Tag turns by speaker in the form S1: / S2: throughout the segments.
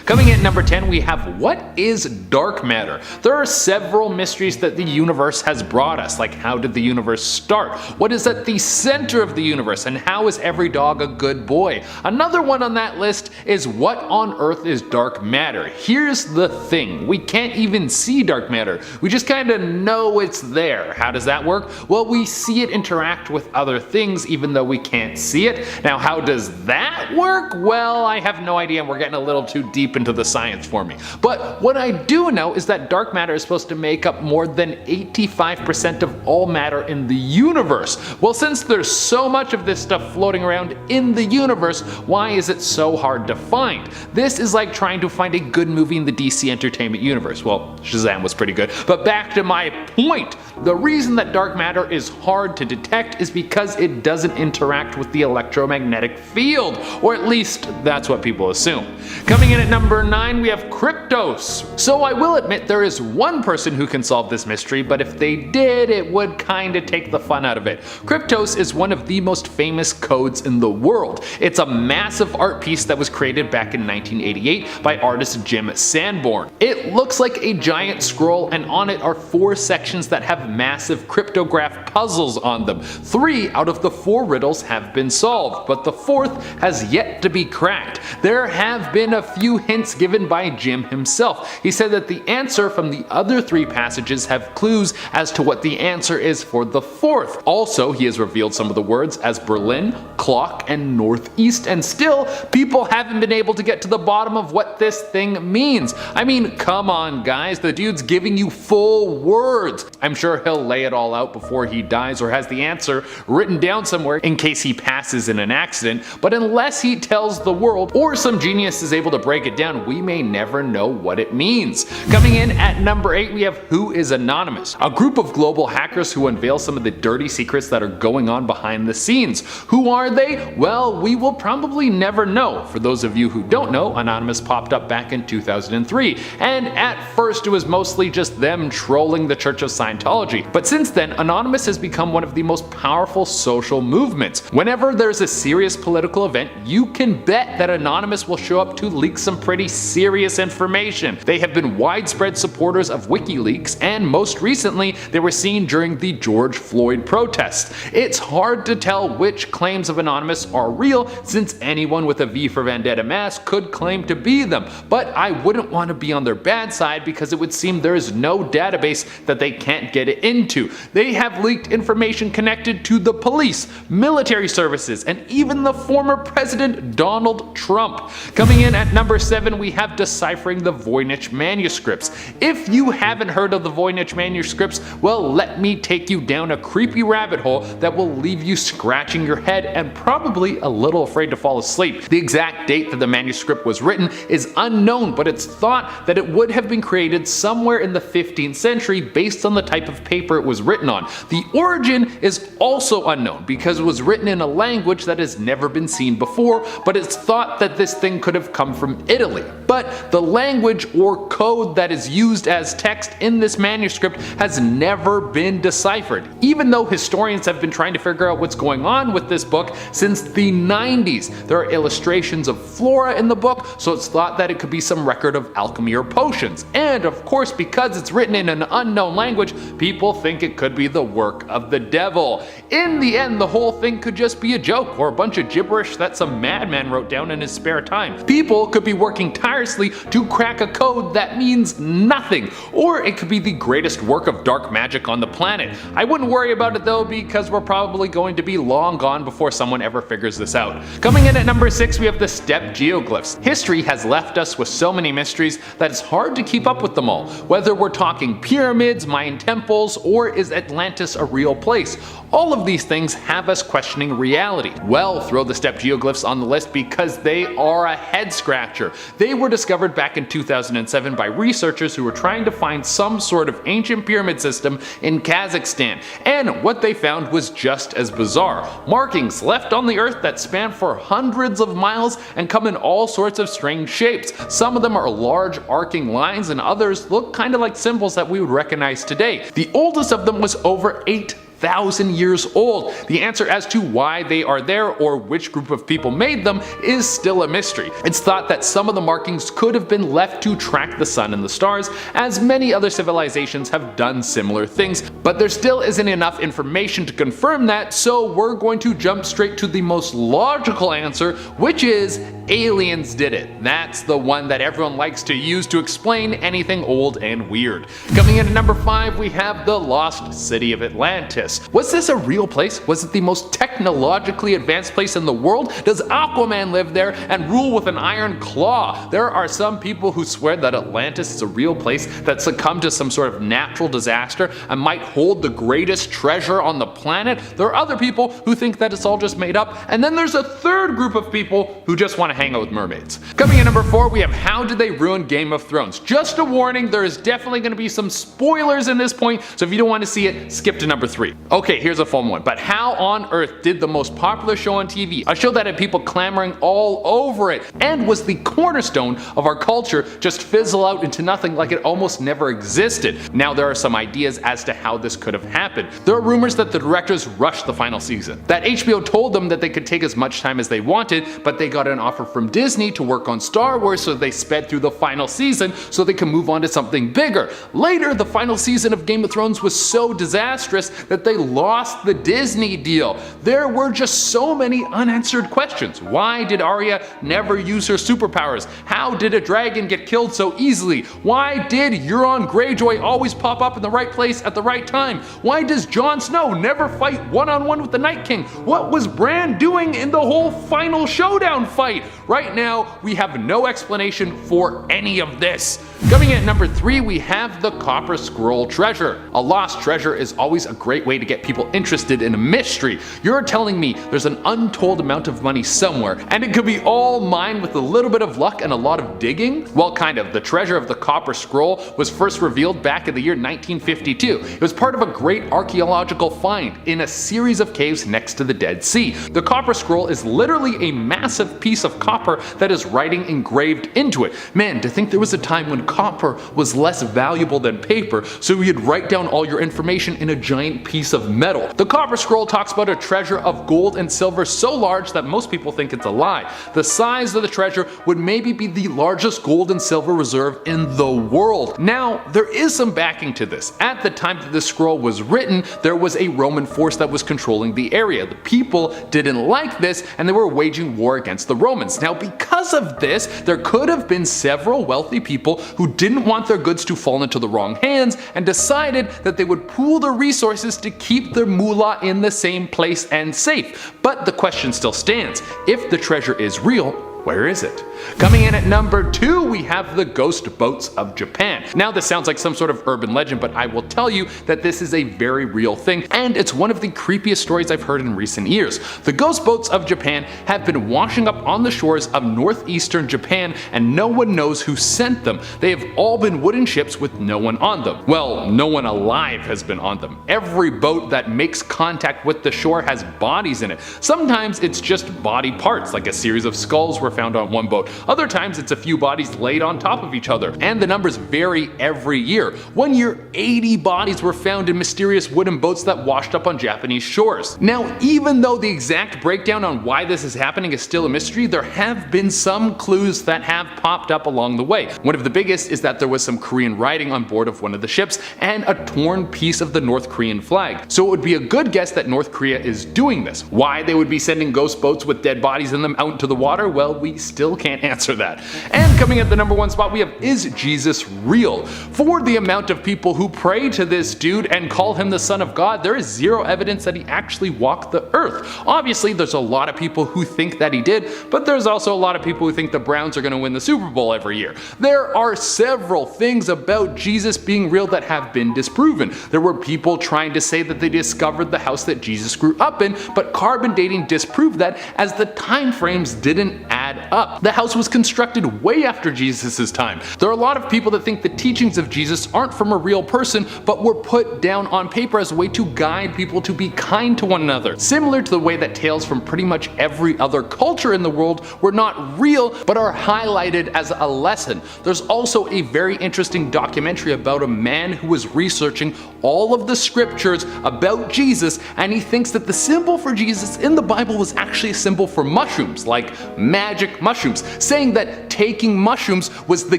S1: Coming in at number 10, we have what is dark matter? There are several mysteries that the universe has brought us, like how did the universe start? What is at the center of the universe? And how is every dog a good boy? Another one on that list is what on earth is dark matter? Here's the thing, we can't even see dark matter. We just kinda know it's there. How does that work? Well, we see it interact with other things even though we can't see it. Now, how does that work? Well, I have no idea and we're getting a little too deep into the science for me. But what I do know is that dark matter is supposed to make up more than 85% of all matter in the universe. Well, since there's so much of this stuff floating around in the universe, why is it so hard to find? This is like trying to find a good movie in the DC entertainment universe. Well, Shazam was pretty good. But back to my point. The reason that dark matter is hard to detect is because it doesn't interact with the electromagnetic field, or at least that's what people assume. Coming in at number 9, we have Kryptos. So I will admit there is one person who can solve this mystery, but if they did, it would kinda take the fun out of it. Kryptos is one of the most famous codes in the world. It's a massive art piece that was created back in 1988 by artist Jim Sanborn. It looks like a giant scroll, and on it are 4 sections that have massive cryptograph puzzles on them. 3 out of the 4 riddles have been solved, but the 4th has yet to be cracked. There have been a few hints given by Jim himself. He said that the answer from the other 3 passages have clues as to what the answer is for the 4th. Also, he has revealed some of the words as Berlin, clock, and northeast, and still, people haven't been able to get to the bottom of what this thing means. I mean, come on guys, the dude's giving you full words. I'm sure he'll lay it all out before he dies or has the answer written down somewhere in case he passes in an accident, but unless he tells the world or some genius is able to break it down, we may never know what it means. Coming in at number 8, we have Who is Anonymous? A group of global hackers who unveil some of the dirty secrets that are going on behind the scenes. Who are they? Well, we will probably never know. For those of you who don't know, Anonymous popped up back in 2003, and at first it was mostly just them trolling the Church of Scientology. But since then, Anonymous has become one of the most powerful social movements. Whenever there's a serious political event, you can bet that Anonymous will show up to leak some pretty serious information. They have been widespread supporters of WikiLeaks, and most recently, they were seen during the George Floyd protests. It's hard to tell which claims of Anonymous are real, since anyone with a V for Vendetta mask could claim to be them, but I wouldn't want to be on their bad side because it would seem there is no database that they can't get it into. They have leaked information connected to the police, military services, and even the former President Donald Trump. Coming in at number 7, we have Deciphering the Voynich Manuscripts. If you haven't heard of the Voynich Manuscripts, well, let me take you down a creepy rabbit hole that will leave you scratching your head and probably a little afraid to fall asleep. The exact date that the manuscript was written is unknown, but it's thought that it would have been created somewhere in the 15th century based on the type of paper it was written on. The origin is also unknown because it was written in a language that has never been seen before, but it's thought that this thing could have come from Italy. But the language or code that is used as text in this manuscript has never been deciphered, even though historians have been trying to figure out what's going on with this book since the 90s. There are illustrations of flora in the book, so it's thought that it could be some record of alchemy or potions. And of course, because it's written in an unknown language, people think it could be the work of the devil. In the end, the whole thing could just be a joke or a bunch of gibberish that some madman wrote down in his spare time. People could be working tirelessly to crack a code that means nothing, or it could be the greatest work of dark magic on the planet. I wouldn't worry about it though, because we're probably going to be long gone before someone ever figures this out. Coming in at number 6, we have the step geoglyphs. History has left us with so many mysteries that it's hard to keep up with them all. Whether we're talking pyramids, Mayan temples, or is Atlantis a real place? All of these things have us questioning reality. Well, throw the step geoglyphs on the list because they are a head scratcher. They were discovered back in 2007 by researchers who were trying to find some sort of ancient pyramid system in Kazakhstan, and what they found was just as bizarre. Markings left on the earth that span for hundreds of miles and come in all sorts of strange shapes. Some of them are large arcing lines and others look kind of like symbols that we would recognize today. The oldest of them was over 8,000 1,000 years old. The answer as to why they are there or which group of people made them is still a mystery. It's thought that some of the markings could have been left to track the sun and the stars, as many other civilizations have done similar things, but there still isn't enough information to confirm that, so we're going to jump straight to the most logical answer, which is aliens did it. That's the one that everyone likes to use to explain anything old and weird. Coming in at number 5, we have the lost city of Atlantis. Was this a real place? Was it the most technologically advanced place in the world? Does Aquaman live there and rule with an iron claw? There are some people who swear that Atlantis is a real place that succumbed to some sort of natural disaster and might hold the greatest treasure on the planet. There are other people who think that it's all just made up, and then there's a third group of people who just want to hang out with mermaids. Coming in number 4, we have how did they ruin Game of Thrones? Just a warning, there is definitely going to be some spoilers in this point, so if you don't want to see it, skip to number 3. Okay, here's a fun one, but how on earth did the most popular show on TV, a show that had people clamoring all over it, and was the cornerstone of our culture, just fizzle out into nothing like it almost never existed? Now there are some ideas as to how this could have happened. There are rumors that the directors rushed the final season, that HBO told them that they could take as much time as they wanted, but they got an offer from Disney to work on Star Wars, so they sped through the final season so they can move on to something bigger. Later, the final season of Game of Thrones was so disastrous that they lost the Disney deal. There were just so many unanswered questions. Why did Arya never use her superpowers? How did a dragon get killed so easily? Why did Euron Greyjoy always pop up in the right place at the right time? Why does Jon Snow never fight one-on-one with the Night King? What was Bran doing in the whole final showdown fight? Right now, we have no explanation for any of this. Coming in at number 3, we have the Copper Scroll treasure. A lost treasure is always a great way to get people interested in a mystery. You're telling me there's an untold amount of money somewhere, and it could be all mine with a little bit of luck and a lot of digging? Well, kind of. The treasure of the Copper Scroll was first revealed back in the year 1952. It was part of a great archaeological find in a series of caves next to the Dead Sea. The Copper Scroll is literally a massive piece of copper that has writing engraved into it. Man, to think there was a time when copper was less valuable than paper, so you'd write down all your information in a giant piece of metal. The Copper Scroll talks about a treasure of gold and silver so large that most people think it's a lie. The size of the treasure would maybe be the largest gold and silver reserve in the world. Now, there is some backing to this. At the time that this scroll was written, there was a Roman force that was controlling the area. The people didn't like this, and they were waging war against the Romans. Now, because of this, there could have been several wealthy people who didn't want their goods to fall into the wrong hands and decided that they would pool their resources to keep their moolah in the same place and safe. But the question still stands. If the treasure is real, where is it? Coming in at number 2, we have the ghost boats of Japan. Now this sounds like some sort of urban legend, but I will tell you that this is a very real thing, and it's one of the creepiest stories I've heard in recent years. The ghost boats of Japan have been washing up on the shores of northeastern Japan, and no one knows who sent them. They have all been wooden ships with no one on them. Well, no one alive has been on them. Every boat that makes contact with the shore has bodies in it. Sometimes it's just body parts, like a series of skulls were found on one boat. Other times it's a few bodies laid on top of each other, and the numbers vary every year. One year, 80 bodies were found in mysterious wooden boats that washed up on Japanese shores. Now, even though the exact breakdown on why this is happening is still a mystery, there have been some clues that have popped up along the way. One of the biggest is that there was some Korean writing on board of one of the ships and a torn piece of the North Korean flag. So it would be a good guess that North Korea is doing this. Why they would be sending ghost boats with dead bodies in them out into the water? Well, we still can't answer that. And coming at the number 1 spot, we have, is Jesus real? For the amount of people who pray to this dude and call him the Son of God, there is zero evidence that he actually walked the earth. Obviously, there's a lot of people who think that he did, but there's also a lot of people who think the Browns are going to win the Super Bowl every year. There are several things about Jesus being real that have been disproven. There were people trying to say that they discovered the house that Jesus grew up in, but carbon dating disproved that, as the time frames didn't add add up. The house was constructed way after Jesus' time. There are a lot of people that think the teachings of Jesus aren't from a real person, but were put down on paper as a way to guide people to be kind to one another. Similar to the way that tales from pretty much every other culture in the world were not real, but are highlighted as a lesson. There's also a very interesting documentary about a man who was researching all of the scriptures about Jesus, and he thinks that the symbol for Jesus in the Bible was actually a symbol for mushrooms, like magic mushrooms, saying that taking mushrooms was the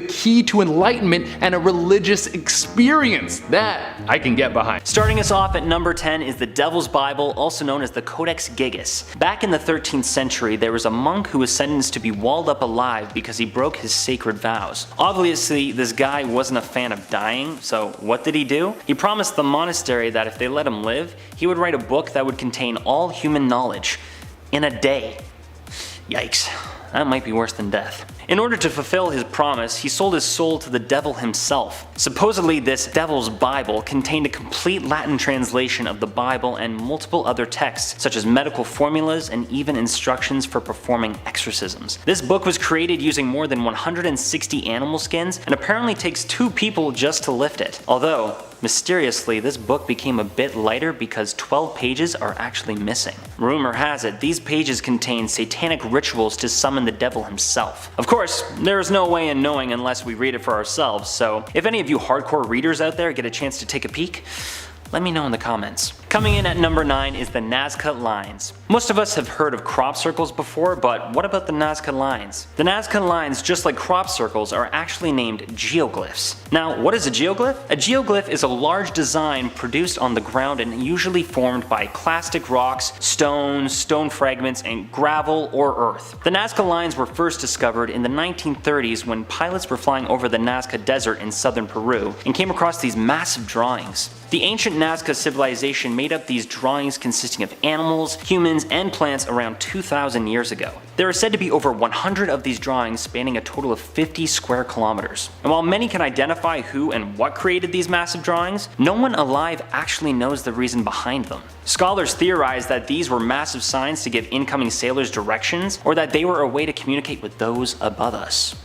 S1: key to enlightenment and a religious experience. That I can get behind.
S2: Starting us off at number 10 is the Devil's Bible, also known as the Codex Gigas. Back in the 13th century, there was a monk who was sentenced to be walled up alive because he broke his sacred vows. Obviously, this guy wasn't a fan of dying, so what did he do? He promised the monastery that if they let him live, he would write a book that would contain all human knowledge in a day. Yikes, that might be worse than death. In order to fulfill his promise, he sold his soul to the devil himself. Supposedly, this Devil's Bible contained a complete Latin translation of the Bible and multiple other texts, such as medical formulas and even instructions for performing exorcisms. This book was created using more than 160 animal skins and apparently takes 2 people just to lift it. Although, mysteriously, this book became a bit lighter because 12 pages are actually missing. Rumor has it, these pages contain satanic rituals to summon the devil himself. Of course, there is no way in knowing unless we read it for ourselves, so if any of you hardcore readers out there get a chance to take a peek, let me know in the comments. Coming in at number 9 is the Nazca Lines. Most of us have heard of crop circles before, but what about the Nazca Lines? The Nazca Lines, just like crop circles, are actually named geoglyphs. Now, what is a geoglyph? A geoglyph is a large design produced on the ground and usually formed by clastic rocks, stones, stone fragments, and gravel or earth. The Nazca Lines were first discovered in the 1930s when pilots were flying over the Nazca Desert in southern Peru and came across these massive drawings. The ancient Nazca civilization made up these drawings consisting of animals, humans, and plants around 2,000 years ago. There are said to be over 100 of these drawings spanning a total of 50 square kilometers. And while many can identify who and what created these massive drawings, no one alive actually knows the reason behind them. Scholars theorize that these were massive signs to give incoming sailors directions, or that they were a way to communicate with those above us.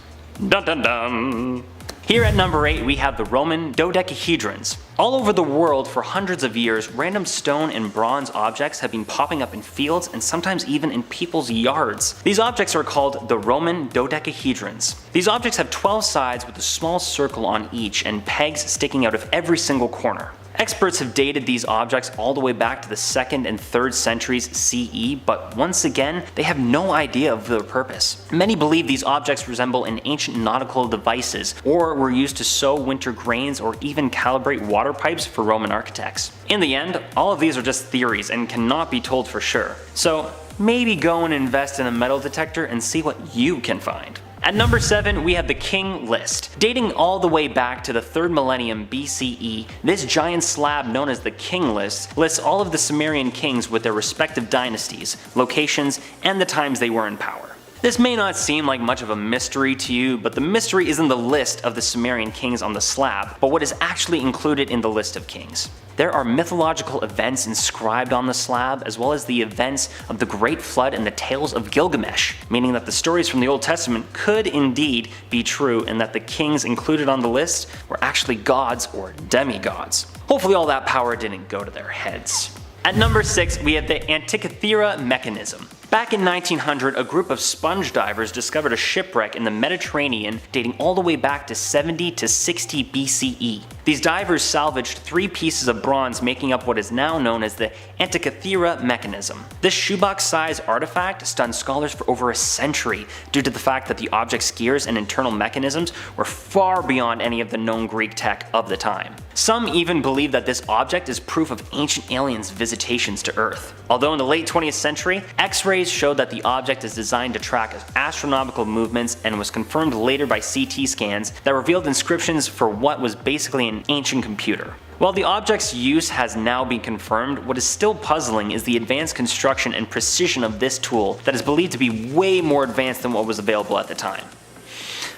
S2: Dun dun dun! Here at number 8 we have the Roman dodecahedrons. All over the world for hundreds of years, random stone and bronze objects have been popping up in fields and sometimes even in people's yards. These objects are called the Roman dodecahedrons. These objects have 12 sides with a small circle on each and pegs sticking out of every single corner. Experts have dated these objects all the way back to the 2nd and 3rd centuries CE, but once again, they have no idea of their purpose. Many believe these objects resemble an ancient nautical devices, or were used to sow winter grains or even calibrate water pipes for Roman architects. In the end, all of these are just theories and cannot be told for sure. So maybe go and invest in a metal detector and see what you can find. At number 7 we have the King List. Dating all the way back to the 3rd millennium BCE, this giant slab known as the King List lists all of the Sumerian kings with their respective dynasties, locations, and the times they were in power. This may not seem like much of a mystery to you, but the mystery isn't the list of the Sumerian kings on the slab, but what is actually included in the list of kings. There are mythological events inscribed on the slab, as well as the events of the Great Flood and the tales of Gilgamesh, meaning that the stories from the Old Testament could indeed be true and that the kings included on the list were actually gods or demigods. Hopefully all that power didn't go to their heads. At number 6 we have the Antikythera mechanism. Back in 1900, a group of sponge divers discovered a shipwreck in the Mediterranean dating all the way back to 70 to 60 BCE. These divers salvaged 3 pieces of bronze making up what is now known as the Antikythera mechanism. This shoebox-sized artifact stunned scholars for over a century due to the fact that the object's gears and internal mechanisms were far beyond any of the known Greek tech of the time. Some even believe that this object is proof of ancient aliens' visitations to Earth. Although in the late 20th century, X-rays showed that the object is designed to track astronomical movements and was confirmed later by CT scans that revealed inscriptions for what was basically an ancient computer. While the object's use has now been confirmed, what is still puzzling is the advanced construction and precision of this tool that is believed to be way more advanced than what was available at the time.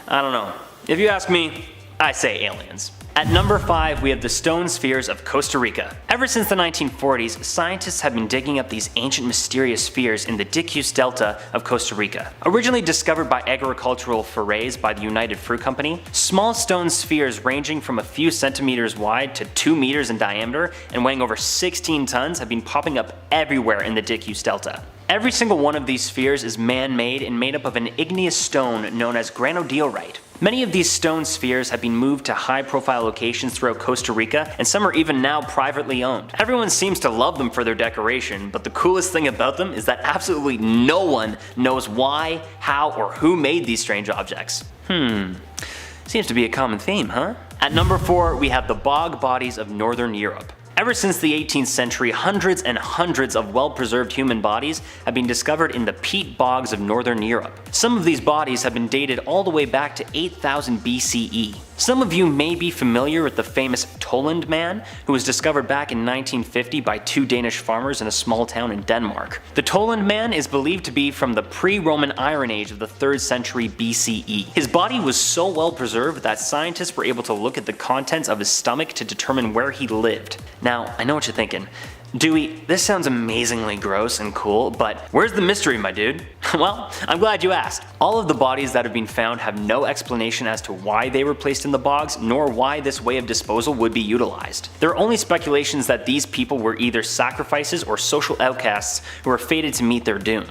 S2: I don't know. If you ask me, I say aliens. At number 5, we have the stone spheres of Costa Rica. Ever since the 1940s, scientists have been digging up these ancient mysterious spheres in the Dicus Delta of Costa Rica. Originally discovered by agricultural forays by the United Fruit Company, small stone spheres ranging from a few centimeters wide to 2 meters in diameter and weighing over 16 tons have been popping up everywhere in the Dicus Delta. Every single one of these spheres is man-made and made up of an igneous stone known as granodiorite. Many of these stone spheres have been moved to high-profile locations throughout Costa Rica, and some are even now privately owned. Everyone seems to love them for their decoration, but the coolest thing about them is that absolutely no one knows why, how, or who made these strange objects. Seems to be a common theme, huh? At number 4, we have the bog bodies of Northern Europe. Ever since the 18th century, hundreds and hundreds of well-preserved human bodies have been discovered in the peat bogs of Northern Europe. Some of these bodies have been dated all the way back to 8000 BCE. Some of you may be familiar with the famous Toland Man, who was discovered back in 1950 by 2 Danish farmers in a small town in Denmark. The Toland Man is believed to be from the pre-Roman Iron Age of the 3rd century BCE. His body was so well preserved that scientists were able to look at the contents of his stomach to determine where he lived. Now, I know what you're thinking. Dewey, this sounds amazingly gross and cool, but where's the mystery, my dude? Well, I'm glad you asked. All of the bodies that have been found have no explanation as to why they were placed in the bogs, nor why this way of disposal would be utilized. There are only speculations that these people were either sacrifices or social outcasts who were fated to meet their doom.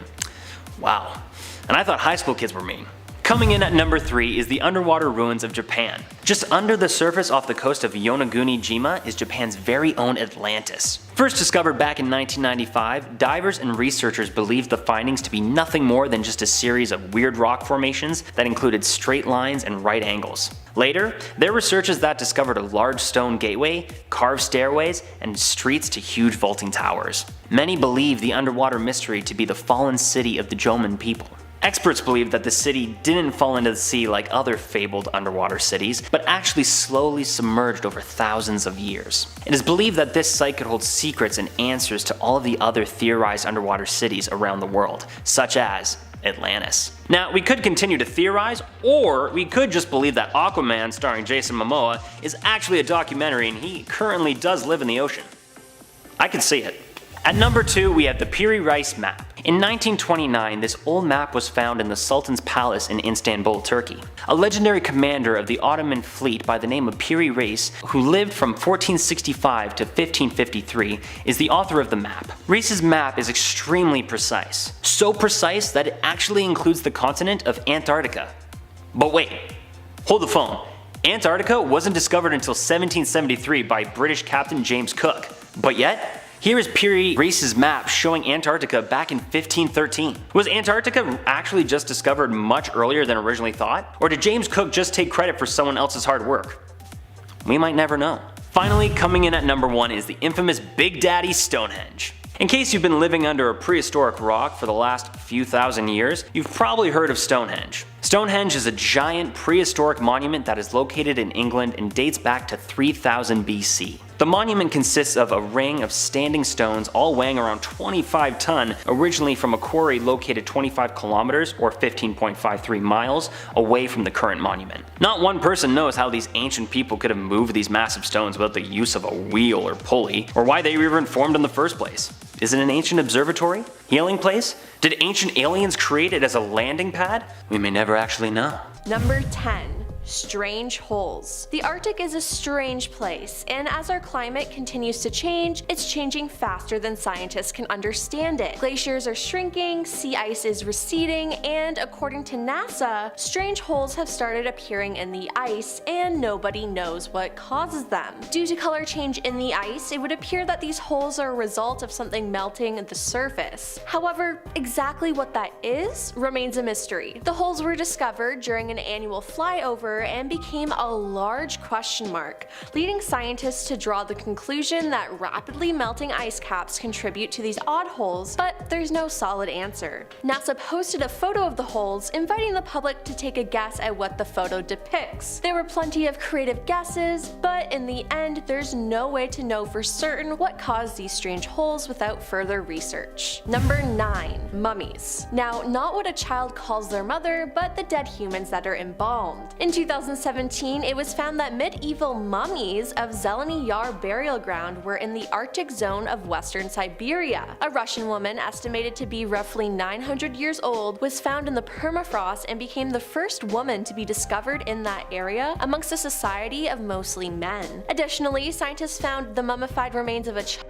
S2: Wow. And I thought high school kids were mean. Coming in at number 3 is the underwater ruins of Japan. Just under the surface off the coast of Yonaguni-jima is Japan's very own Atlantis. First discovered back in 1995, divers and researchers believed the findings to be nothing more than just a series of weird rock formations that included straight lines and right angles. Later, there were researchers that discovered a large stone gateway, carved stairways, and streets to huge vaulting towers. Many believe the underwater mystery to be the fallen city of the Jomon people. Experts believe that the city didn't fall into the sea like other fabled underwater cities, but actually slowly submerged over thousands of years. It is believed that this site could hold secrets and answers to all of the other theorized underwater cities around the world, such as Atlantis. Now, we could continue to theorize, or we could just believe that Aquaman starring Jason Momoa is actually a documentary and he currently does live in the ocean. I could see it. At number 2, we have the Piri Reis map. In 1929, this old map was found in the Sultan's palace in Istanbul, Turkey. A legendary commander of the Ottoman fleet by the name of Piri Reis, who lived from 1465 to 1553, is the author of the map. Reis's map is extremely precise. So precise that it actually includes the continent of Antarctica. But wait, hold the phone. Antarctica wasn't discovered until 1773 by British Captain James Cook. But yet, here is Piri Reis's map showing Antarctica back in 1513. Was Antarctica actually just discovered much earlier than originally thought? Or did James Cook just take credit for someone else's hard work? We might never know. Finally, coming in at number 1 is the infamous Big Daddy Stonehenge. In case you've been living under a prehistoric rock for the last few thousand years, you've probably heard of Stonehenge. Stonehenge is a giant prehistoric monument that is located in England and dates back to 3000 BC. The monument consists of a ring of standing stones all weighing around 25 ton, originally from a quarry located 25 kilometers or 15.53 miles away from the current monument. Not one person knows how these ancient people could have moved these massive stones without the use of a wheel or pulley, or why they were even formed in the first place. Is it an ancient observatory? Healing place? Did ancient aliens create it as a landing pad? We may never actually know.
S3: Number 10. Strange holes. The Arctic is a strange place, and as our climate continues to change, it's changing faster than scientists can understand it. Glaciers are shrinking, sea ice is receding, and according to NASA, strange holes have started appearing in the ice, and nobody knows what causes them. Due to color change in the ice, it would appear that these holes are a result of something melting at the surface. However, exactly what that is remains a mystery. The holes were discovered during an annual flyover and became a large question mark, leading scientists to draw the conclusion that rapidly melting ice caps contribute to these odd holes, but there's no solid answer. NASA posted a photo of the holes, inviting the public to take a guess at what the photo depicts. There were plenty of creative guesses, but in the end, there's no way to know for certain what caused these strange holes without further research. Number 9. Mummies. Now, not what a child calls their mother, but the dead humans that are embalmed. In 2017, it was found that medieval mummies of Zeleny Yar burial ground were in the Arctic zone of western Siberia. A Russian woman, estimated to be roughly 900 years old, was found in the permafrost and became the first woman to be discovered in that area amongst a society of mostly men. Additionally, scientists found the mummified remains of a child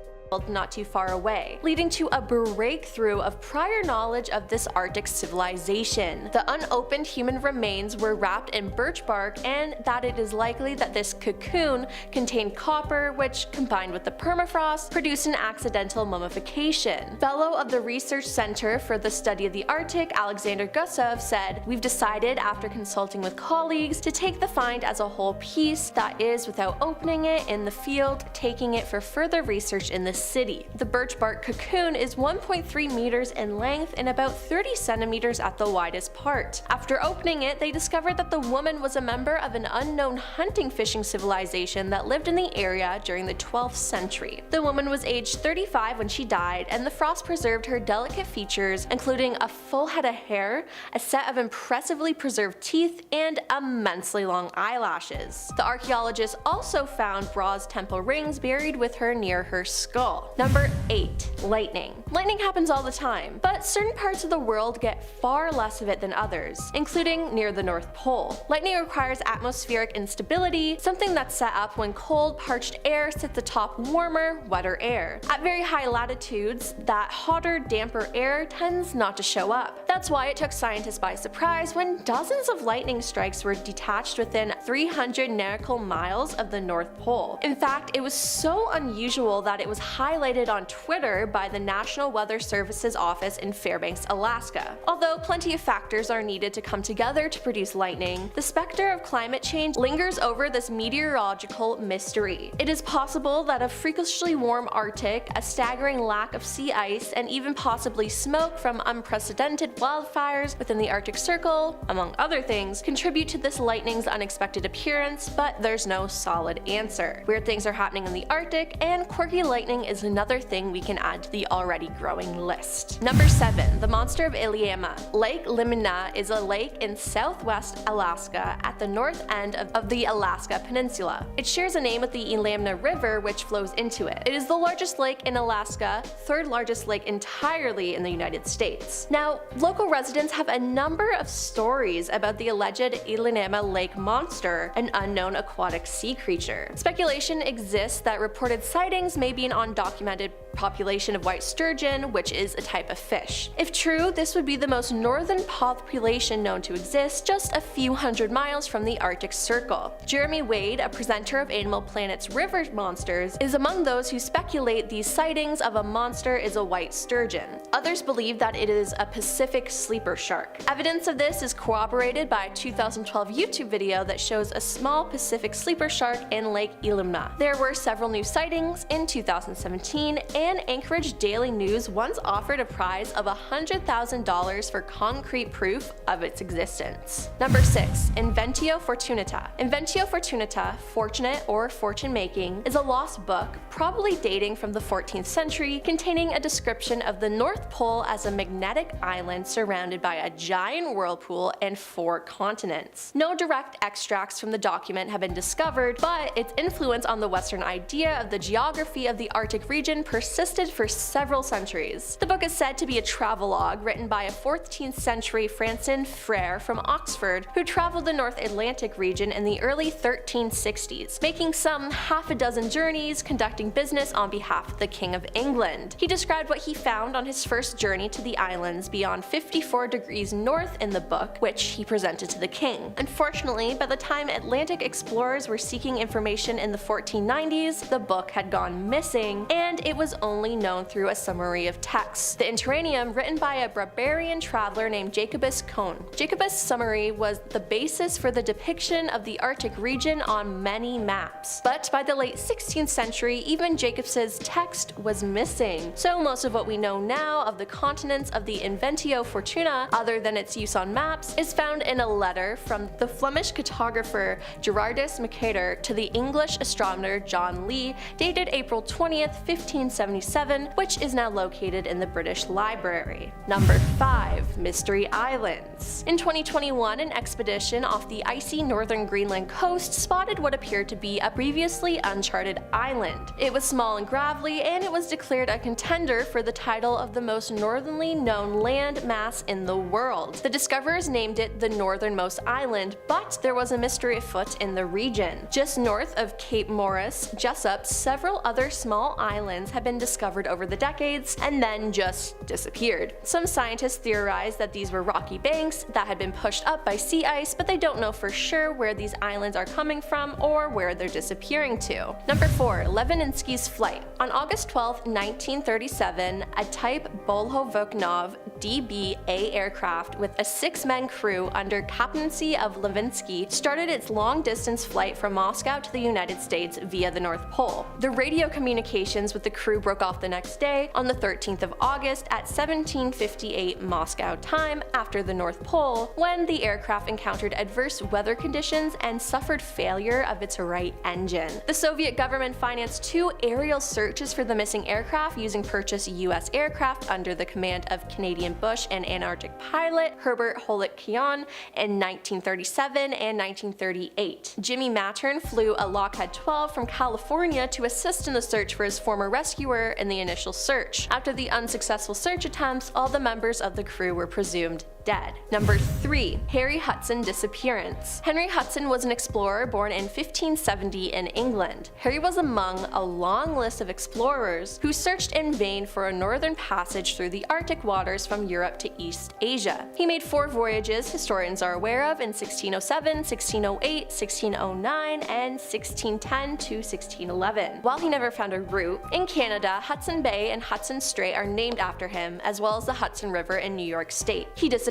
S3: not too far away, leading to a breakthrough of prior knowledge of this Arctic civilization. The unopened human remains were wrapped in birch bark, and that it is likely that this cocoon contained copper, which, combined with the permafrost, produced an accidental mummification. Fellow of the Research Center for the Study of the Arctic, Alexander Gusov, said, "We've decided, after consulting with colleagues, to take the find as a whole piece, that is, without opening it in the field, taking it for further research in the city." The birch bark cocoon is 1.3 meters in length and about 30 centimeters at the widest part. After opening it, they discovered that the woman was a member of an unknown hunting fishing civilization that lived in the area during the 12th century. The woman was aged 35 when she died, and the frost preserved her delicate features, including a full head of hair, a set of impressively preserved teeth, and immensely long eyelashes. The archaeologists also found bronze temple rings buried with her near her skull. Number 8. Lightning. Lightning happens all the time, but certain parts of the world get far less of it than others, including near the North Pole. Lightning requires atmospheric instability, something that's set up when cold, parched air sits atop warmer, wetter air. At very high latitudes, that hotter, damper air tends not to show up. That's why it took scientists by surprise when dozens of lightning strikes were detached within 300 nautical miles of the North Pole. In fact, it was so unusual that it was highlighted on Twitter by the National Weather Service's office in Fairbanks, Alaska. Although plenty of factors are needed to come together to produce lightning, the specter of climate change lingers over this meteorological mystery. It is possible that a freakishly warm Arctic, a staggering lack of sea ice, and even possibly smoke from unprecedented wildfires within the Arctic Circle, among other things, contribute to this lightning's unexpected appearance, but there's no solid answer. Weird things are happening in the Arctic, and quirky lightning is another thing we can add to the already growing list. Number 7. The Monster of Iliamna. Lake Limina is a lake in southwest Alaska at the north end of the Alaska Peninsula. It shares a name with the Iliamna River, which flows into it. It is the largest lake in Alaska, third largest lake entirely in the United States. Now, local residents have a number of stories about the alleged Iliamna Lake Monster, an unknown aquatic sea creature. Speculation exists that reported sightings may be an undocumented population of white sturgeon, which is a type of fish. If true, this would be the most northern population known to exist, just a few hundred miles from the Arctic Circle. Jeremy Wade, a presenter of Animal Planet's River Monsters, is among those who speculate these sightings of a monster is a white sturgeon. Others believe that it is a Pacific sleeper shark. Evidence of this is corroborated by a 2012 YouTube video that shows a small Pacific sleeper shark in Lake Iliamna. There were several new sightings in 2017, and Anchorage Daily News once offered a prize of $100,000 for concrete proof of its existence. Number 6. Inventio Fortunata. Inventio Fortunata, fortunate or fortune making, is a lost book, probably dating from the 14th century, containing a description of the North Pole as a magnetic island surrounded by a giant whirlpool and 4 continents. No direct extracts from the document have been discovered, but its influence on the Western idea of the geography of the Arctic region persisted for several centuries. The book is said to be a travelogue written by a 14th century Francine Frere from Oxford, who traveled the North Atlantic region in the early 1360s, making some half a dozen journeys, conducting business on behalf of the King of England. He described what he found on his first journey to the islands beyond 54 degrees north in the book, which he presented to the king. Unfortunately, by the time Atlantic explorers were seeking information in the 1490s, the book had gone missing, and it was only known through a summary of texts. The Interregnum, written by a barbarian traveler named Jacobus Cone. Jacobus' summary was the basis for the depiction of the Arctic region on many maps. But by the late 16th century, even Jacobus' text was missing, so most of what we know now detail of the continents of the Inventio Fortuna, other than its use on maps, is found in a letter from the Flemish cartographer Gerardus Mercator to the English astronomer John Lee, dated April 20th, 1577, which is now located in the British Library. Number 5. Mystery Islands. In 2021, an expedition off the icy northern Greenland coast spotted what appeared to be a previously uncharted island. It was small and gravelly, and it was declared a contender for the title of the most northerly known land mass in the world. The discoverers named it the northernmost island, but there was a mystery afoot in the region. Just north of Cape Morris, Jessup, several other small islands have been discovered over the decades and then just disappeared. Some scientists theorize that these were rocky banks that had been pushed up by sea ice, but they don't know for sure where these islands are coming from or where they're disappearing to. Number 4. Levininsky's flight. On August 12, 1937, a type Bolhovoknov DB-A aircraft with a 6-man crew under captaincy of Levinsky started its long-distance flight from Moscow to the United States via the North Pole. The radio communications with the crew broke off the next day, on the 13th of August at 1758 Moscow time, after the North Pole, when the aircraft encountered adverse weather conditions and suffered failure of its right engine. The Soviet government financed 2 aerial searches for the missing aircraft using purchased U.S. aircraft under the command of Canadian Bush and Antarctic pilot Herbert Holock-Keon in 1937 and 1938. Jimmy Mattern flew a Lockheed 12 from California to assist in the search for his former rescuer in the initial search. After the unsuccessful search attempts, all the members of the crew were presumed dead. Number 3. Harry Hudson disappearance. Henry Hudson was an explorer born in 1570 in England. Harry was among a long list of explorers who searched in vain for a northern passage through the Arctic waters from Europe to East Asia. He made 4 voyages historians are aware of in 1607, 1608, 1609, and 1610 to 1611. While he never found a route, in Canada, Hudson Bay and Hudson Strait are named after him, as well as the Hudson River in New York State. He disappeared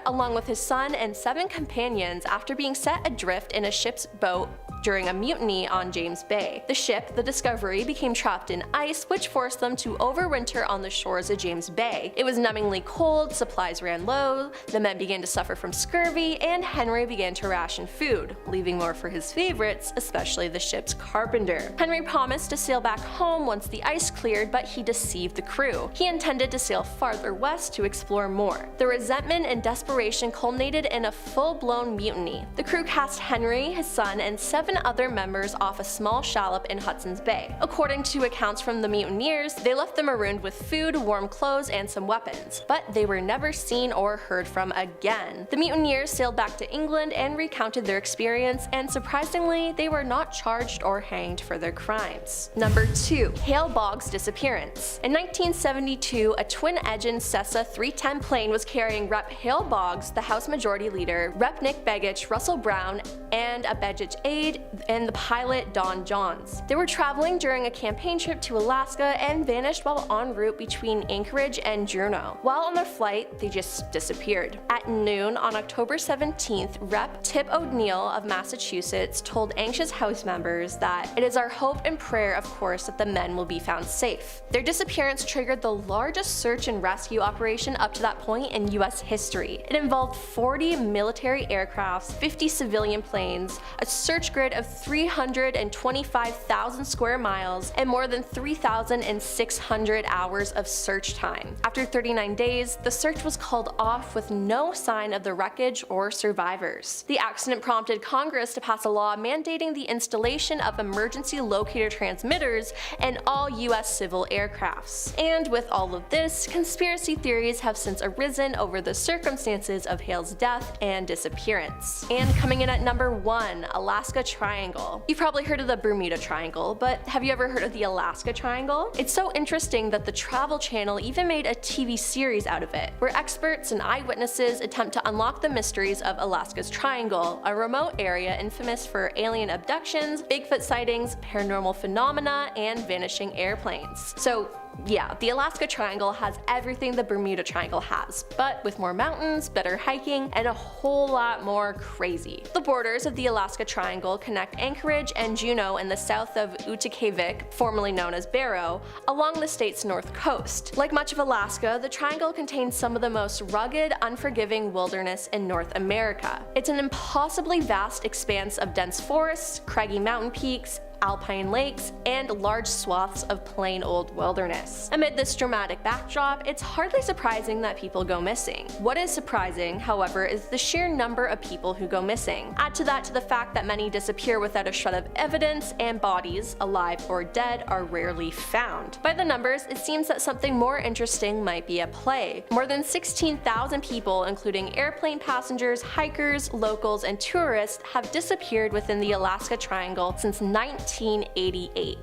S3: along with his son and 7 companions after being set adrift in a ship's boat during a mutiny on James Bay. The ship, the Discovery, became trapped in ice, which forced them to overwinter on the shores of James Bay. It was numbingly cold, supplies ran low, the men began to suffer from scurvy, and Henry began to ration food, leaving more for his favorites, especially the ship's carpenter. Henry promised to sail back home once the ice cleared, but he deceived the crew. He intended to sail farther west to explore more. The resentment and desperation culminated in a full-blown mutiny. The crew cast Henry, his son, and 7 other members off a small shallop in Hudson's Bay. According to accounts from the mutineers, they left them marooned with food, warm clothes, and some weapons, but they were never seen or heard from again. The mutineers sailed back to England and recounted their experience, and surprisingly, they were not charged or hanged for their crimes. Number 2. Hale Boggs' disappearance. In 1972, a twin-engine Cessna 310 plane was carrying Rep. Hale Boggs, the House Majority Leader, Rep. Nick Begich, Russell Brown, and a Begich aide, and the pilot Don Johns. They were traveling during a campaign trip to Alaska and vanished while en route between Anchorage and Juneau. While on their flight, they just disappeared. At noon on October 17th, Rep. Tip O'Neill of Massachusetts told anxious House members that it is our hope and prayer, of course, that the men will be found safe. Their disappearance triggered the largest search and rescue operation up to that point in U.S. history. It involved 40 military aircrafts, 50 civilian planes, a search grid of 325,000 square miles, and more than 3,600 hours of search time. After 39 days, the search was called off with no sign of the wreckage or survivors. The accident prompted Congress to pass a law mandating the installation of emergency locator transmitters in all U.S. civil aircrafts. And with all of this, conspiracy theories have since arisen over the circumstances of Hale's death and disappearance. And coming in at number 1, Alaska Triangle. You've probably heard of the Bermuda Triangle, but have you ever heard of the Alaska Triangle? It's so interesting that the Travel Channel even made a TV series out of it, where experts and eyewitnesses attempt to unlock the mysteries of Alaska's Triangle, a remote area infamous for alien abductions, Bigfoot sightings, paranormal phenomena, and vanishing airplanes. So Yeah, the Alaska Triangle has everything the Bermuda Triangle has, but with more mountains, better hiking, and a whole lot more crazy. The borders of the Alaska Triangle connect Anchorage and Juneau in the south of Utqiagvik, formerly known as Barrow, along the state's north coast. Like much of Alaska, the Triangle contains some of the most rugged, unforgiving wilderness in North America. It's an impossibly vast expanse of dense forests, craggy mountain peaks, alpine lakes, and large swaths of plain old wilderness. Amid this dramatic backdrop, it's hardly surprising that people go missing. What is surprising, however, is the sheer number of people who go missing. Add to that the fact that many disappear without a shred of evidence, and bodies, alive or dead, are rarely found. By the numbers, it seems that something more interesting might be at play. More than 16,000 people, including airplane passengers, hikers, locals, and tourists, have disappeared within the Alaska Triangle since 1988.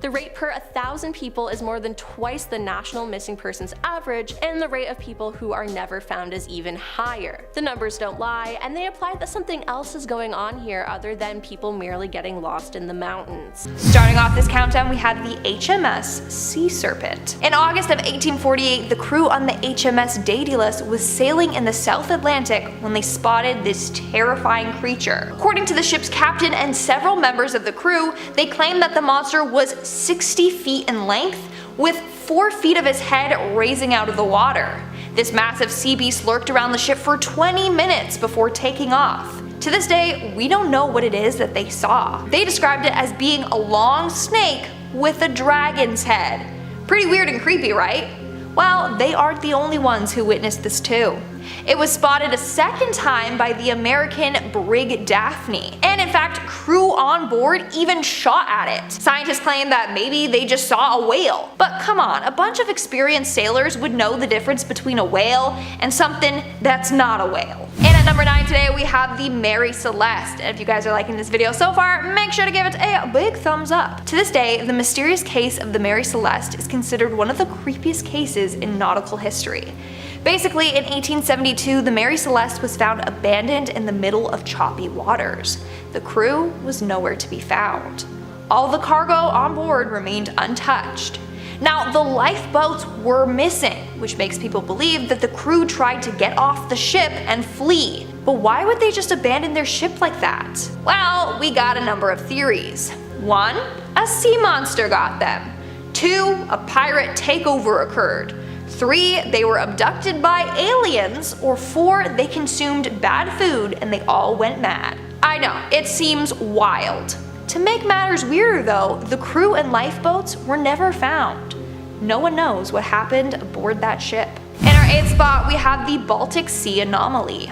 S3: The rate per 1,000 people is more than twice the national missing persons average, and the rate of people who are never found is even higher. The numbers don't lie, and they imply that something else is going on here other than people merely getting lost in the mountains.
S4: Starting off this countdown, we had the HMS Sea Serpent. In August of 1848, the crew on the HMS Daedalus was sailing in the South Atlantic when they spotted this terrifying creature. According to the ship's captain and several members of the crew, they claimed that the monster was 60 feet in length, with 4 feet of his head raising out of the water. This massive sea beast lurked around the ship for 20 minutes before taking off. To this day, we don't know what it is that they saw. They described it as being a long snake with a dragon's head. Pretty weird and creepy, right? Well, they aren't the only ones who witnessed this too. It was spotted a second time by the American brig Daphne, and in fact, crew on board even shot at it. Scientists claim that maybe they just saw a whale. But come on, a bunch of experienced sailors would know the difference between a whale and something that's not a whale. And at number 9 today, we have the Mary Celeste. And if you guys are liking this video so far, make sure to give it a big thumbs up. To this day, the mysterious case of the Mary Celeste is considered one of the creepiest cases in nautical history. Basically, in 1872, the Mary Celeste was found abandoned in the middle of choppy waters. The crew was nowhere to be found. All the cargo on board remained untouched. Now, the lifeboats were missing, which makes people believe that the crew tried to get off the ship and flee. But why would they just abandon their ship like that? Well, we got a number of theories. 1, a sea monster got them. 2, a pirate takeover occurred. 3, they were abducted by aliens, or 4, they consumed bad food and they all went mad. I know, it seems wild. To make matters weirder though, the crew and lifeboats were never found. No one knows what happened aboard that ship. In our 8th spot, we have the Baltic Sea Anomaly.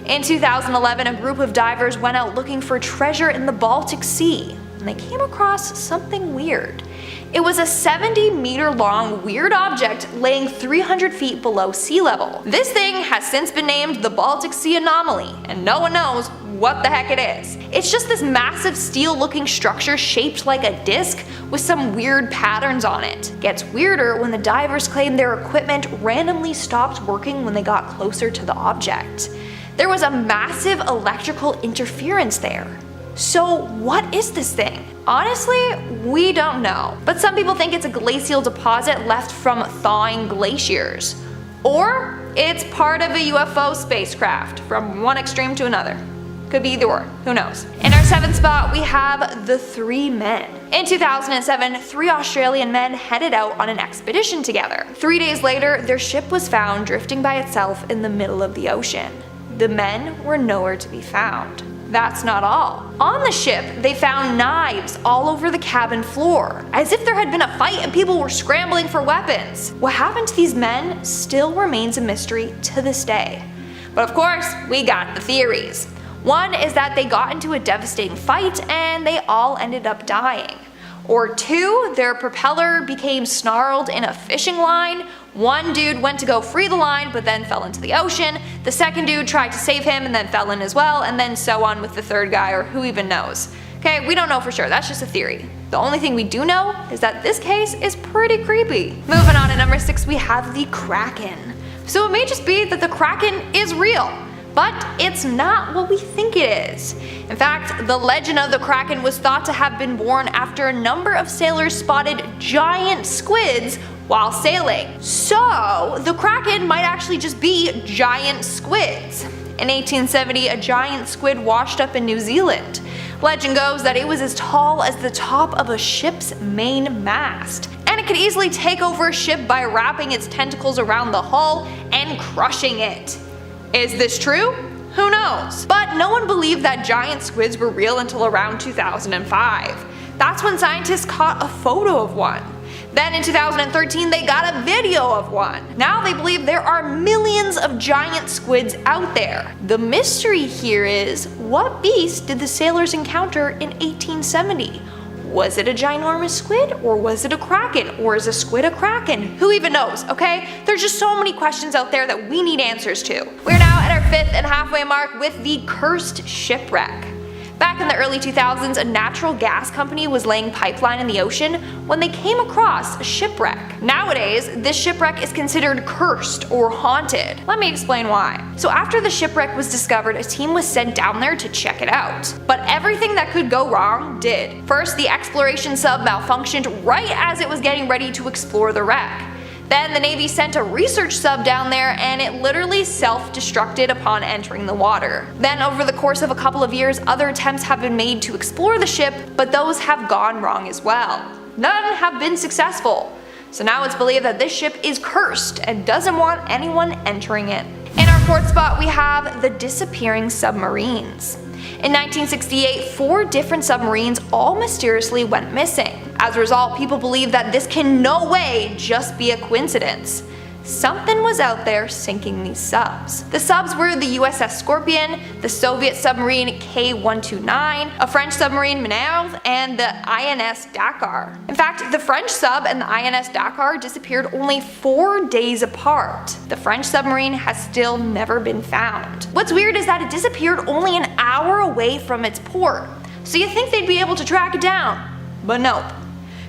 S4: In 2011, a group of divers went out looking for treasure in the Baltic Sea, and they came across something weird. It was a 70-meter long weird object laying 300 feet below sea level. This thing has since been named the Baltic Sea Anomaly, and no one knows what the heck it is. It's just this massive steel-looking structure shaped like a disc with some weird patterns on it. Gets weirder when the divers claim their equipment randomly stopped working when they got closer to the object. There was a massive electrical interference there. So what is this thing? Honestly, we don't know, but some people think it's a glacial deposit left from thawing glaciers. Or it's part of a UFO spacecraft from one extreme to another. Could be either or, who knows. In our 7th spot, we have the 3 men. In 2007, 3 Australian men headed out on an expedition together. 3 days later, their ship was found drifting by itself in the middle of the ocean. The men were nowhere to be found. That's not all. On the ship, they found knives all over the cabin floor, as if there had been a fight and people were scrambling for weapons. What happened to these men still remains a mystery to this day. But of course, we got the theories. One is that they got into a devastating fight and they all ended up dying. Or 2, their propeller became snarled in a fishing line. One dude went to go free the line but then fell into the ocean. The second dude tried to save him and then fell in as well, and then so on with the third guy, or who even knows. Okay, we don't know for sure, that's just a theory. The only thing we do know is that this case is pretty creepy. Moving on to number 6, we have the Kraken. So it may just be that the Kraken is real. But it's not what we think it is. In fact, the legend of the Kraken was thought to have been born after a number of sailors spotted giant squids while sailing. So, the Kraken might actually just be giant squids. In 1870, a giant squid washed up in New Zealand. Legend goes that it was as tall as the top of a ship's main mast, and it could easily take over a ship by wrapping its tentacles around the hull and crushing it. Is this true? Who knows? But no one believed that giant squids were real until around 2005. That's when scientists caught a photo of one. Then in 2013 they got a video of one. Now they believe there are millions of giant squids out there. The mystery here is, what beast did the sailors encounter in 1870? Was it a ginormous squid, or was it a kraken, or is a squid a kraken? Who even knows, okay? There's just so many questions out there that we need answers to. We're now at our 5th and halfway mark with the cursed shipwreck. Back in the early 2000s, a natural gas company was laying pipeline in the ocean when they came across a shipwreck. Nowadays, this shipwreck is considered cursed or haunted. Let me explain why. So after the shipwreck was discovered, a team was sent down there to check it out. But everything that could go wrong did. First, the exploration sub malfunctioned right as it was getting ready to explore the wreck. Then the Navy sent a research sub down there and it literally self-destructed upon entering the water. Then over the course of a couple of years, other attempts have been made to explore the ship, but those have gone wrong as well. None have been successful. So now it's believed that this ship is cursed and doesn't want anyone entering it. In our 4th spot, we have the disappearing submarines. In 1968, 4 different submarines all mysteriously went missing. As a result, people believe that this can no way just be a coincidence. Something was out there sinking these subs. The subs were the USS Scorpion, the Soviet submarine K-129, a French submarine Minerve, and the INS Dakar. In fact, the French sub and the INS Dakar disappeared only 4 days apart. The French submarine has still never been found. What's weird is that it disappeared only an hour away from its port, so you'd think they'd be able to track it down. But nope.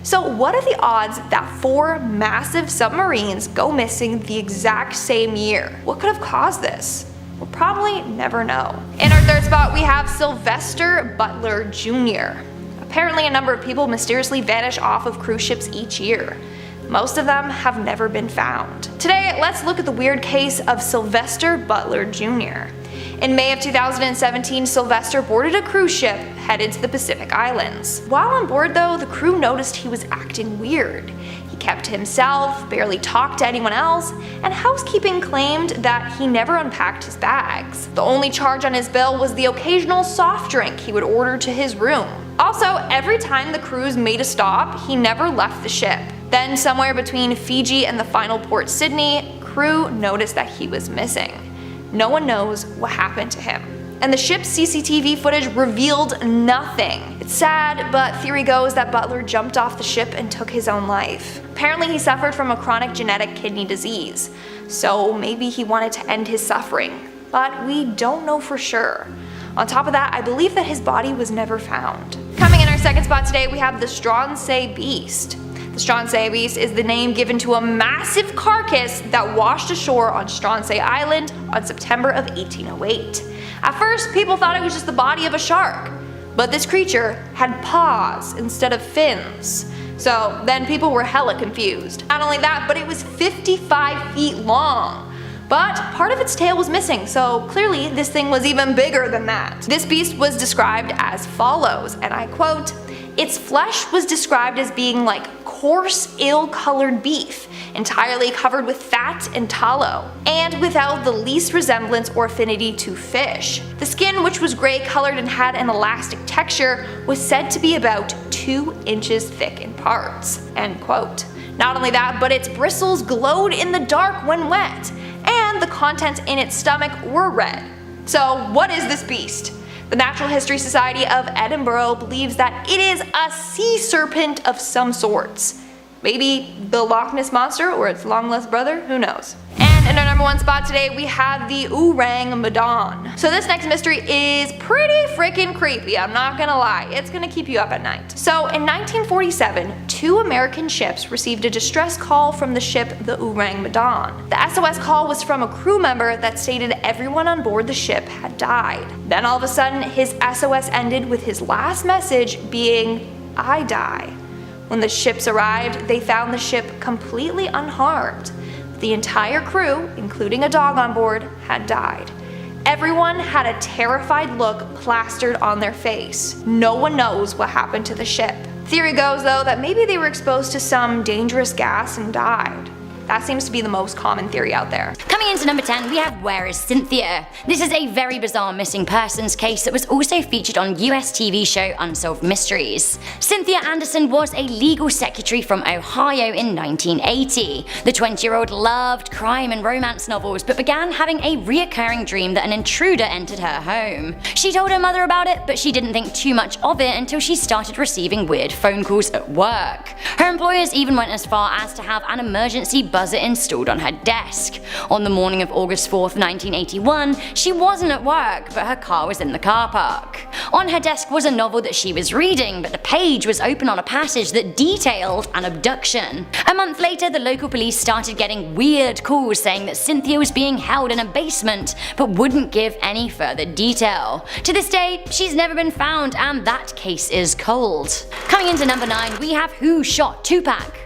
S4: So what are the odds that 4 massive submarines go missing the exact same year? What could have caused this? We'll probably never know. In our 3rd spot, we have Sylvester Butler Jr. Apparently a number of people mysteriously vanish off of cruise ships each year. Most of them have never been found. Today, let's look at the weird case of Sylvester Butler Jr. In May of 2017, Sylvester boarded a cruise ship headed to the Pacific Islands. While on board though, the crew noticed he was acting weird. He kept to himself, barely talked to anyone else, and housekeeping claimed that he never unpacked his bags. The only charge on his bill was the occasional soft drink he would order to his room. Also, every time the cruise made a stop, he never left the ship. Then somewhere between Fiji and the final port Sydney, crew noticed that he was missing. No one knows what happened to him. And the ship's CCTV footage revealed nothing. It's sad, but theory goes that Butler jumped off the ship and took his own life. Apparently he suffered from a chronic genetic kidney disease, so maybe he wanted to end his suffering, but we don't know for sure. On top of that, I believe that his body was never found. Coming in our 2nd spot today, we have the Stronsay Beast. The Stronsay Beast is the name given to a massive carcass that washed ashore on Stronsay Island on September of 1808. At first, people thought it was just the body of a shark, but this creature had paws instead of fins. So then people were hella confused. Not only that, but it was 55 feet long. But part of its tail was missing, so clearly this thing was even bigger than that. This beast was described as follows, and I quote, "Its flesh was described as being like coarse, ill-colored beef, entirely covered with fat and tallow, and without the least resemblance or affinity to fish. The skin, which was gray-colored and had an elastic texture, was said to be about 2 inches thick in parts." End quote. Not only that, but its bristles glowed in the dark when wet, and the contents in its stomach were red. So what is this beast? The Natural History Society of Edinburgh believes that it is a sea serpent of some sorts. Maybe the Loch Ness Monster or its long-lost brother, who knows. And In our number 1 spot today, we have the Ourang-Medan. So this next mystery is pretty freaking creepy, I'm not gonna lie. It's gonna keep you up at night. So in 1947, 2 American ships received a distress call from the ship the Ourang-Medan. The SOS call was from a crew member that stated everyone on board the ship had died. Then all of a sudden, his SOS ended with his last message being, "I die." When the ships arrived, they found the ship completely unharmed. The entire crew, including a dog on board, had died. Everyone had a terrified look plastered on their face. No one knows what happened to the ship. Theory goes though that maybe they were exposed to some dangerous gas and died. That seems to be the most common theory out there.
S5: Coming into number 10, we have Where is Cynthia? This is a very bizarre missing persons case that was also featured on US TV show Unsolved Mysteries. Cynthia Anderson was a legal secretary from Ohio in 1980. The 20-year-old loved crime and romance novels but began having a reoccurring dream that an intruder entered her home. She told her mother about it, but she didn't think too much of it until she started receiving weird phone calls at work. Her employers even went as far as to have an emergency buzzer installed on her desk. On the morning of August 4th, 1981, she wasn't at work, but her car was in the car park. On her desk was a novel that she was reading, but the page was open on a passage that detailed an abduction. A month later, the local police started getting weird calls saying that Cynthia was being held in a basement, but wouldn't give any further detail. To this day, she's never been found, and that case is cold. Coming into number 9, we have Who Shot Tupac?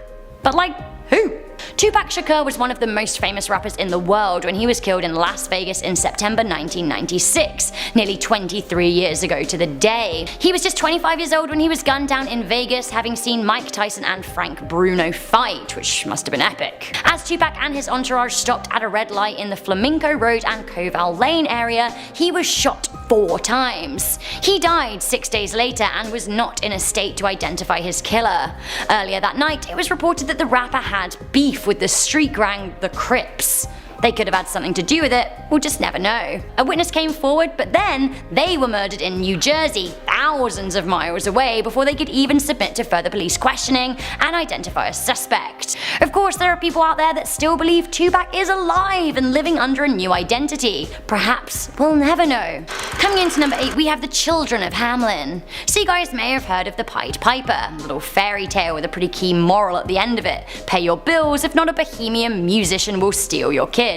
S5: But like, who? Tupac Shakur was one of the most famous rappers in the world when he was killed in Las Vegas in September 1996, nearly 23 years ago to the day. He was just 25 years old when he was gunned down in Vegas, having seen Mike Tyson and Frank Bruno fight, which must have been epic. As Tupac and his entourage stopped at a red light in the Flamenco Road and Koval Lane area, he was shot 4 times. He died 6 days later and was not in a state to identify his killer. Earlier that night, it was reported that the rapper had beef with the street gang the Crips. They could have had something to do with it, we'll just never know. A witness came forward, but then they were murdered in New Jersey, thousands of miles away, before they could even submit to further police questioning and identify a suspect. Of course, there are people out there that still believe Tupac is alive and living under a new identity. Perhaps we'll never know. Coming into number 8, we have the Children of Hamelin. So you guys may have heard of the Pied Piper, a little fairy tale with a pretty key moral at the end of it. Pay your bills, if not a bohemian musician will steal your kids.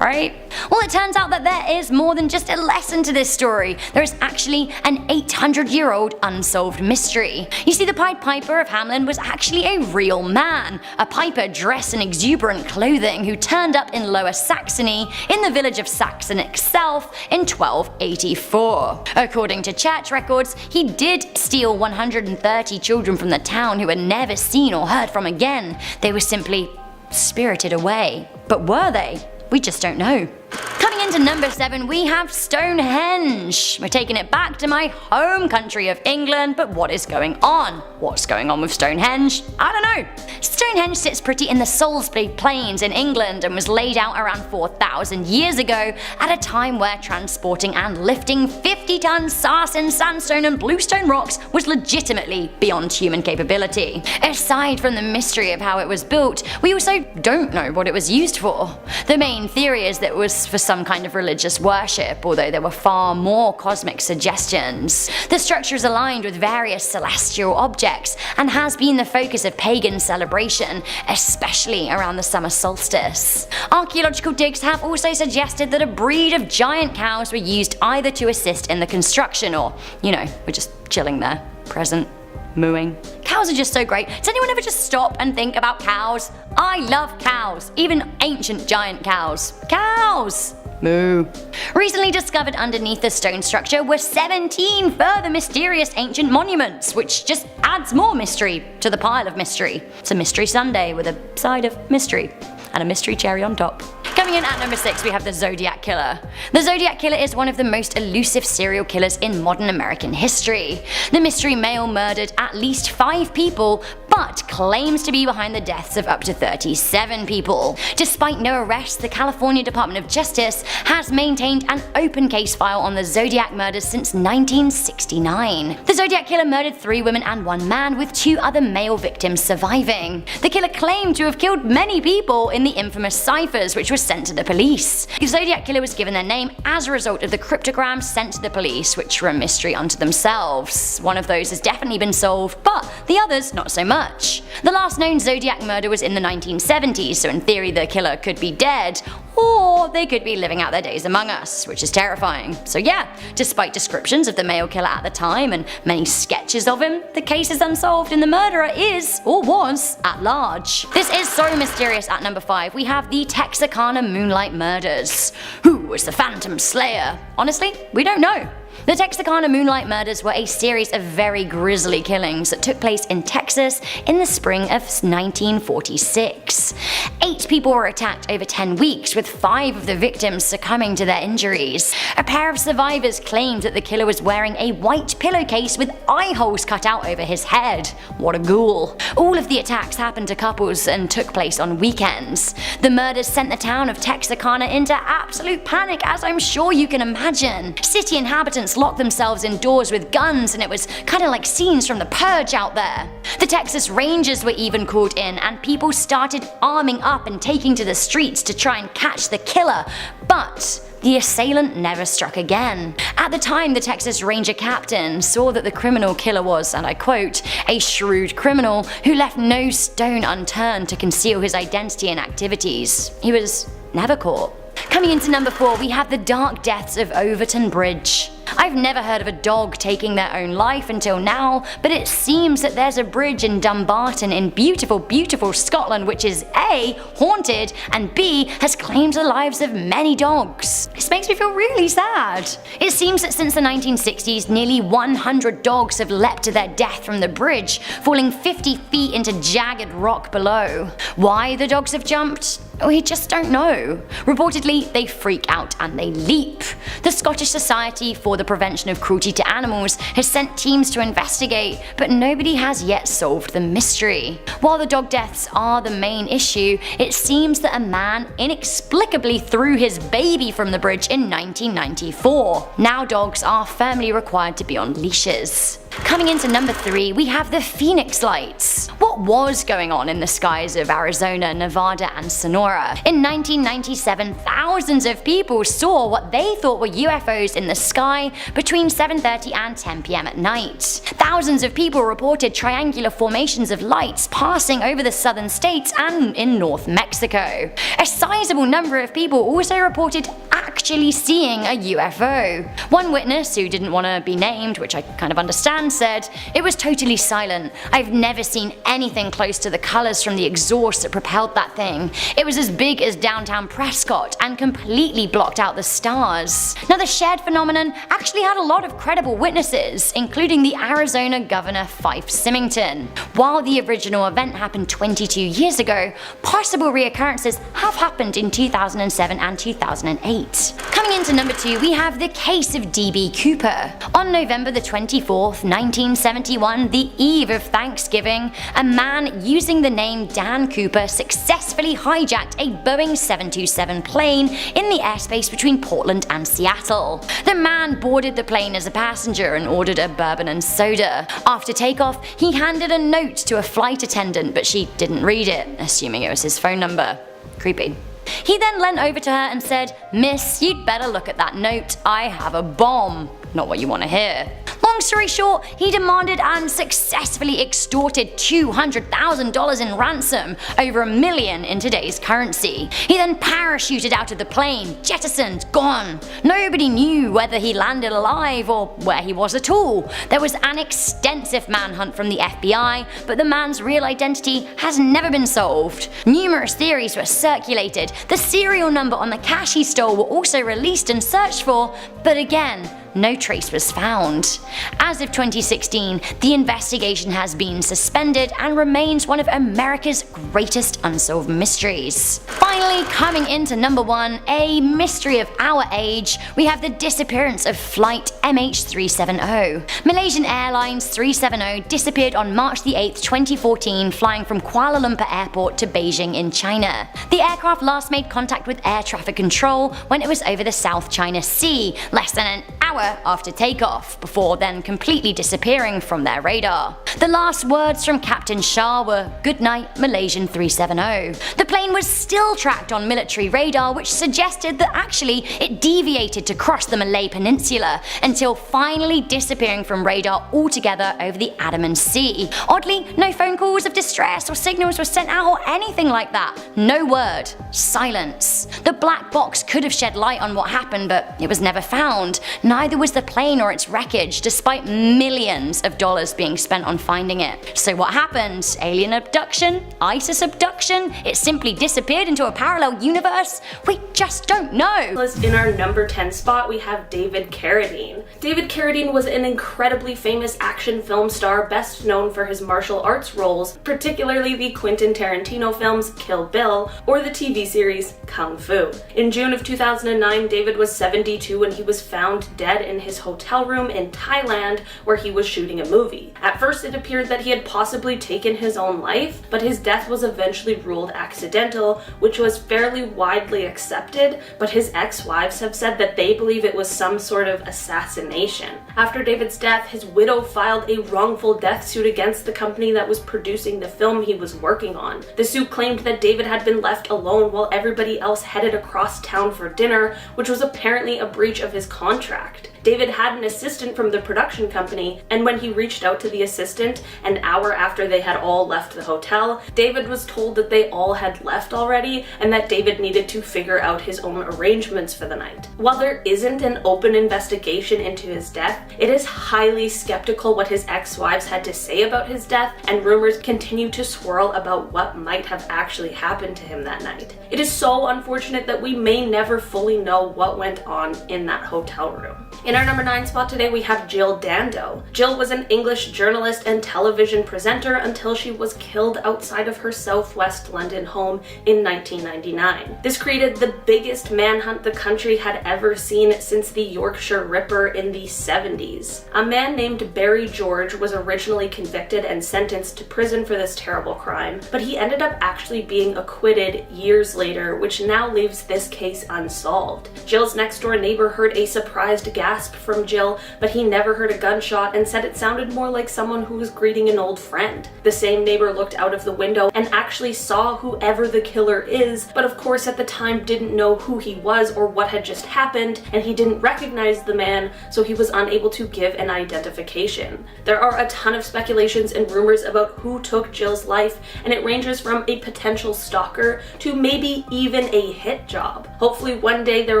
S5: Right? Well, it turns out that there is more than just a lesson to this story. There is actually an 800-year-old unsolved mystery. You see, the Pied Piper of Hamelin was actually a real man, a piper dressed in exuberant clothing who turned up in Lower Saxony in the village of Saxon itself in 1284. According to church records, he did steal 130 children from the town who were never seen or heard from again. They were simply spirited away. But were they? We just don't know. Coming into number 7, we have Stonehenge. We're taking it back to my home country of England, but what is going on? What's going on with Stonehenge? I don't know. Stonehenge sits pretty in the Salisbury Plains in England and was laid out around 4,000 years ago at a time where transporting and lifting 50-ton sarsen sandstone and bluestone rocks was legitimately beyond human capability. Aside from the mystery of how it was built, we also don't know what it was used for. The main theory is that it was for some kind of religious worship, although there were far more cosmic suggestions. The structure is aligned with various celestial objects and has been the focus of pagan celebration, especially around the summer solstice. Archaeological digs have also suggested that a breed of giant cows were used either to assist in the construction or, we're just chilling there, present, mooing. Cows are just so great. Does anyone ever just stop and think about cows? I love cows, even ancient giant cows. Cows! Moo. Recently discovered underneath the stone structure were 17 further mysterious ancient monuments, which just adds more mystery to the pile of mystery. It's a mystery sundae with a side of mystery and a mystery cherry on top. Coming in at number 6, we have the Zodiac Killer. The Zodiac Killer is one of the most elusive serial killers in modern American history. The mystery male murdered at least 5 people, but claims to be behind the deaths of up to 37 people. Despite no arrests, the California Department of Justice has maintained an open case file on the Zodiac murders since 1969. The Zodiac killer murdered 3 women and 1 man, with 2 other male victims surviving. The killer claimed to have killed many people in the infamous ciphers which were sent to the police. The Zodiac killer was given their name as a result of the cryptograms sent to the police, which were a mystery unto themselves. One of those has definitely been solved, but the others not so much. The last known Zodiac murder was in the 1970s, so in theory the killer could be dead, or they could be living out their days among us, which is terrifying. So yeah, despite descriptions of the male killer at the time and many sketches of him, the case is unsolved and the murderer is, or was, at large. This is so mysterious. At number 5, we have the Texarkana Moonlight Murders. Who was the Phantom Slayer? Honestly, we don't know. The Texarkana Moonlight Murders were a series of very grisly killings that took place in Texas in the spring of 1946. 8 people were attacked over 10 weeks, with 5 of the victims succumbing to their injuries. A pair of survivors claimed that the killer was wearing a white pillowcase with eye holes cut out over his head. What a ghoul. All of the attacks happened to couples and took place on weekends. The murders sent the town of Texarkana into absolute panic, as I'm sure you can imagine. City inhabitants locked themselves indoors with guns, and it was kinda like scenes from The Purge out there. The Texas Rangers were even called in, and people started arming up and taking to the streets to try and catch the killer, but the assailant never struck again. At the time, the Texas Ranger captain saw that the criminal killer was, and I quote, a shrewd criminal who left no stone unturned to conceal his identity and activities. He was never caught. Coming into number 4, we have the dark deaths of Overton Bridge. I've never heard of a dog taking their own life until now, but it seems that there's a bridge in Dumbarton in beautiful, beautiful Scotland which is A, haunted, and B, has claimed the lives of many dogs. This makes me feel really sad. It seems that since the 1960s, nearly 100 dogs have leapt to their death from the bridge, falling 50 feet into jagged rock below. Why the dogs have jumped? We just don't know. Reportedly, they freak out and they leap. The Scottish Society for the Prevention of Cruelty to Animals has sent teams to investigate, but nobody has yet solved the mystery. While the dog deaths are the main issue, it seems that a man inexplicably threw his baby from the bridge in 1994. Now dogs are firmly required to be on leashes. Coming into number 3, we have the Phoenix Lights. What was going on in the skies of Arizona, Nevada, and Sonora? In 1997, thousands of people saw what they thought were UFOs in the sky between 7:30 and 10 p.m. at night. Thousands of people reported triangular formations of lights passing over the southern states and in North Mexico. A sizable number of people also reported actually seeing a UFO. One witness, who didn't want to be named, which I kind of understand, said, "It was totally silent. I've never seen anything close to the colors from the exhaust that propelled that thing. It was as big as downtown Prescott and completely blocked out the stars." Now, the shared phenomenon actually had a lot of credible witnesses, including the Arizona Governor Fife Symington. While the original event happened 22 years ago, possible reoccurrences have happened in 2007 and 2008. Coming into number 2, we have the case of D.B. Cooper. On November the 24th, 1971, the eve of Thanksgiving, a man using the name Dan Cooper successfully hijacked a Boeing 727 plane in the airspace between Portland and Seattle. The man boarded the plane as a passenger and ordered a bourbon and soda. After takeoff, he handed a note to a flight attendant, but she didn't read it, assuming it was his phone number. Creepy. He then leant over to her and said, "Miss, you'd better look at that note. I have a bomb." Not what you want to hear. Long story short, he demanded and successfully extorted $200,000 in ransom, over $1 million in today's currency. He then parachuted out of the plane, jettisoned, gone. Nobody knew whether he landed alive or where he was at all. There was an extensive manhunt from the FBI, but the man's real identity has never been solved. Numerous theories were circulated. The serial number on the cash he stole were also released and searched for, but again, no trace was found. As of 2016, the investigation has been suspended and remains one of America's greatest unsolved mysteries. Finally, coming into number 1, a mystery of our age, we have the disappearance of flight MH370. Malaysian Airlines 370 disappeared on March 8, 2014, flying from Kuala Lumpur Airport to Beijing in China. The aircraft last made contact with air traffic control when it was over the South China Sea, less than an hour after takeoff, before then completely disappearing from their radar. The last words from Captain Shah were, "Good night, Malaysian 370. The plane was still tracked on military radar, which suggested that actually it deviated to cross the Malay Peninsula, until finally disappearing from radar altogether over the Andaman Sea. Oddly, no phone calls of distress or signals were sent out or anything like that. No word. Silence. The black box could have shed light on what happened, but it was never found. Neither was the plane or its wreckage, despite millions of dollars being spent on finding it. So what happened? Alien abduction? ISIS abduction? It simply disappeared into a parallel universe? We just don't know.
S6: In our number 10 spot, we have David Carradine. David Carradine was an incredibly famous action film star, best known for his martial arts roles, particularly the Quentin Tarantino films Kill Bill or the TV series Kung Fu. In June of 2009, David was 72 when he was found dead in his hotel room in Thailand where he was shooting a movie. At first it appeared that he had possibly taken his own life, but his death was eventually ruled accidental, which was fairly widely accepted, but his ex-wives have said that they believe it was some sort of assassination. After David's death, his widow filed a wrongful death suit against the company that was producing the film he was working on. The suit claimed that David had been left alone while everybody else headed across town for dinner, which was apparently a breach of his contract. David had an assistant from the production company, and when he reached out to the assistant an hour after they had all left the hotel, David was told that they all had left already and that David needed to figure out his own arrangements for the night. While there isn't an open investigation into his death, it is highly skeptical what his ex-wives had to say about his death, and rumors continue to swirl about what might have actually happened to him that night. It is so unfortunate that we may never fully know what went on in that hotel room. In our number 9 spot today, we have Jill Dando. Jill was an English journalist and television presenter until she was killed outside of her southwest London home in 1999. This created the biggest manhunt the country had ever seen since the Yorkshire Ripper in the 70s. A man named Barry George was originally convicted and sentenced to prison for this terrible crime, but he ended up actually being acquitted years later, which now leaves this case unsolved. Jill's next door neighbor heard a surprised gasp from Jill, but he never heard a gunshot and said it sounded more like someone who was greeting an old friend. The same neighbor looked out of the window and actually saw whoever the killer is, but of course at the time didn't know who he was or what had just happened, and he didn't recognize the man, so he was unable to give an identification. There are a ton of speculations and rumors about who took Jill's life, and it ranges from a potential stalker to maybe even a hit job. Hopefully one day there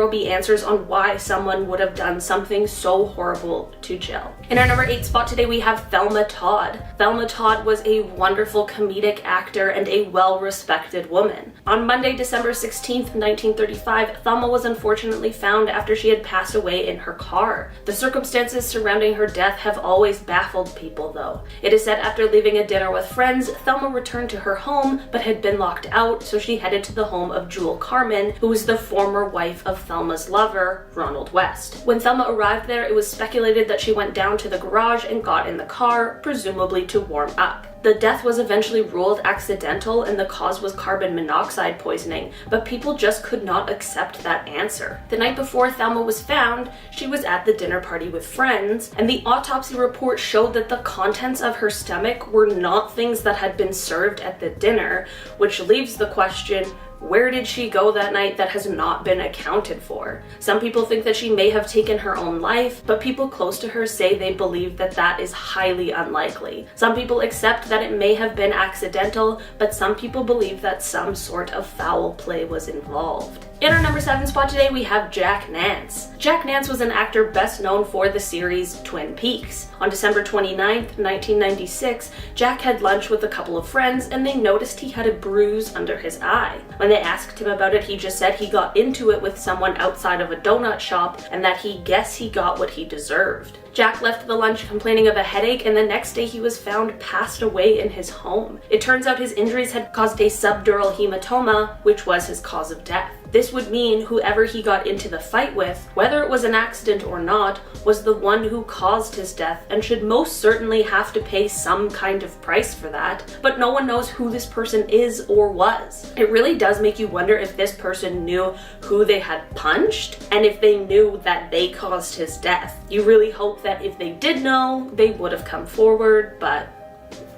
S6: will be answers on why someone would have done something so horrible to Jill. In our number 8 spot today, we have Thelma Todd. Thelma Todd was a wonderful comedic actor and a well-respected woman. On Monday, December 16th, 1935, Thelma was unfortunately found after she had passed away in her car. The circumstances surrounding her death have always baffled people, though. It is said after leaving a dinner with friends, Thelma returned to her home but had been locked out, so she headed to the home of Jewel Carmen, who was the former wife of Thelma's lover, Ronald West. When Thelma arrived there, it was speculated that she went down to the garage and got in the car, presumably to warm up. The death was eventually ruled accidental and the cause was carbon monoxide poisoning, but people just could not accept that answer. The night before Thelma was found, she was at the dinner party with friends, and the autopsy report showed that the contents of her stomach were not things that had been served at the dinner, which leaves the question, where did she go that night that has not been accounted for? Some people think that she may have taken her own life, but people close to her say they believe that that is highly unlikely. Some people accept that it may have been accidental, but some people believe that some sort of foul play was involved. In our number 7 spot today, we have Jack Nance. Jack Nance was an actor best known for the series Twin Peaks. On December 29th, 1996, Jack had lunch with a couple of friends and they noticed he had a bruise under his eye. When they asked him about it, he just said he got into it with someone outside of a donut shop and that he guessed he got what he deserved. Jack left the lunch complaining of a headache, and the next day he was found passed away in his home. It turns out his injuries had caused a subdural hematoma, which was his cause of death. This would mean whoever he got into the fight with, whether it was an accident or not, was the one who caused his death and should most certainly have to pay some kind of price for that, but no one knows who this person is or was. It really does make you wonder if this person knew who they had punched and if they knew that they caused his death. You really hope that if they did know, they would have come forward, but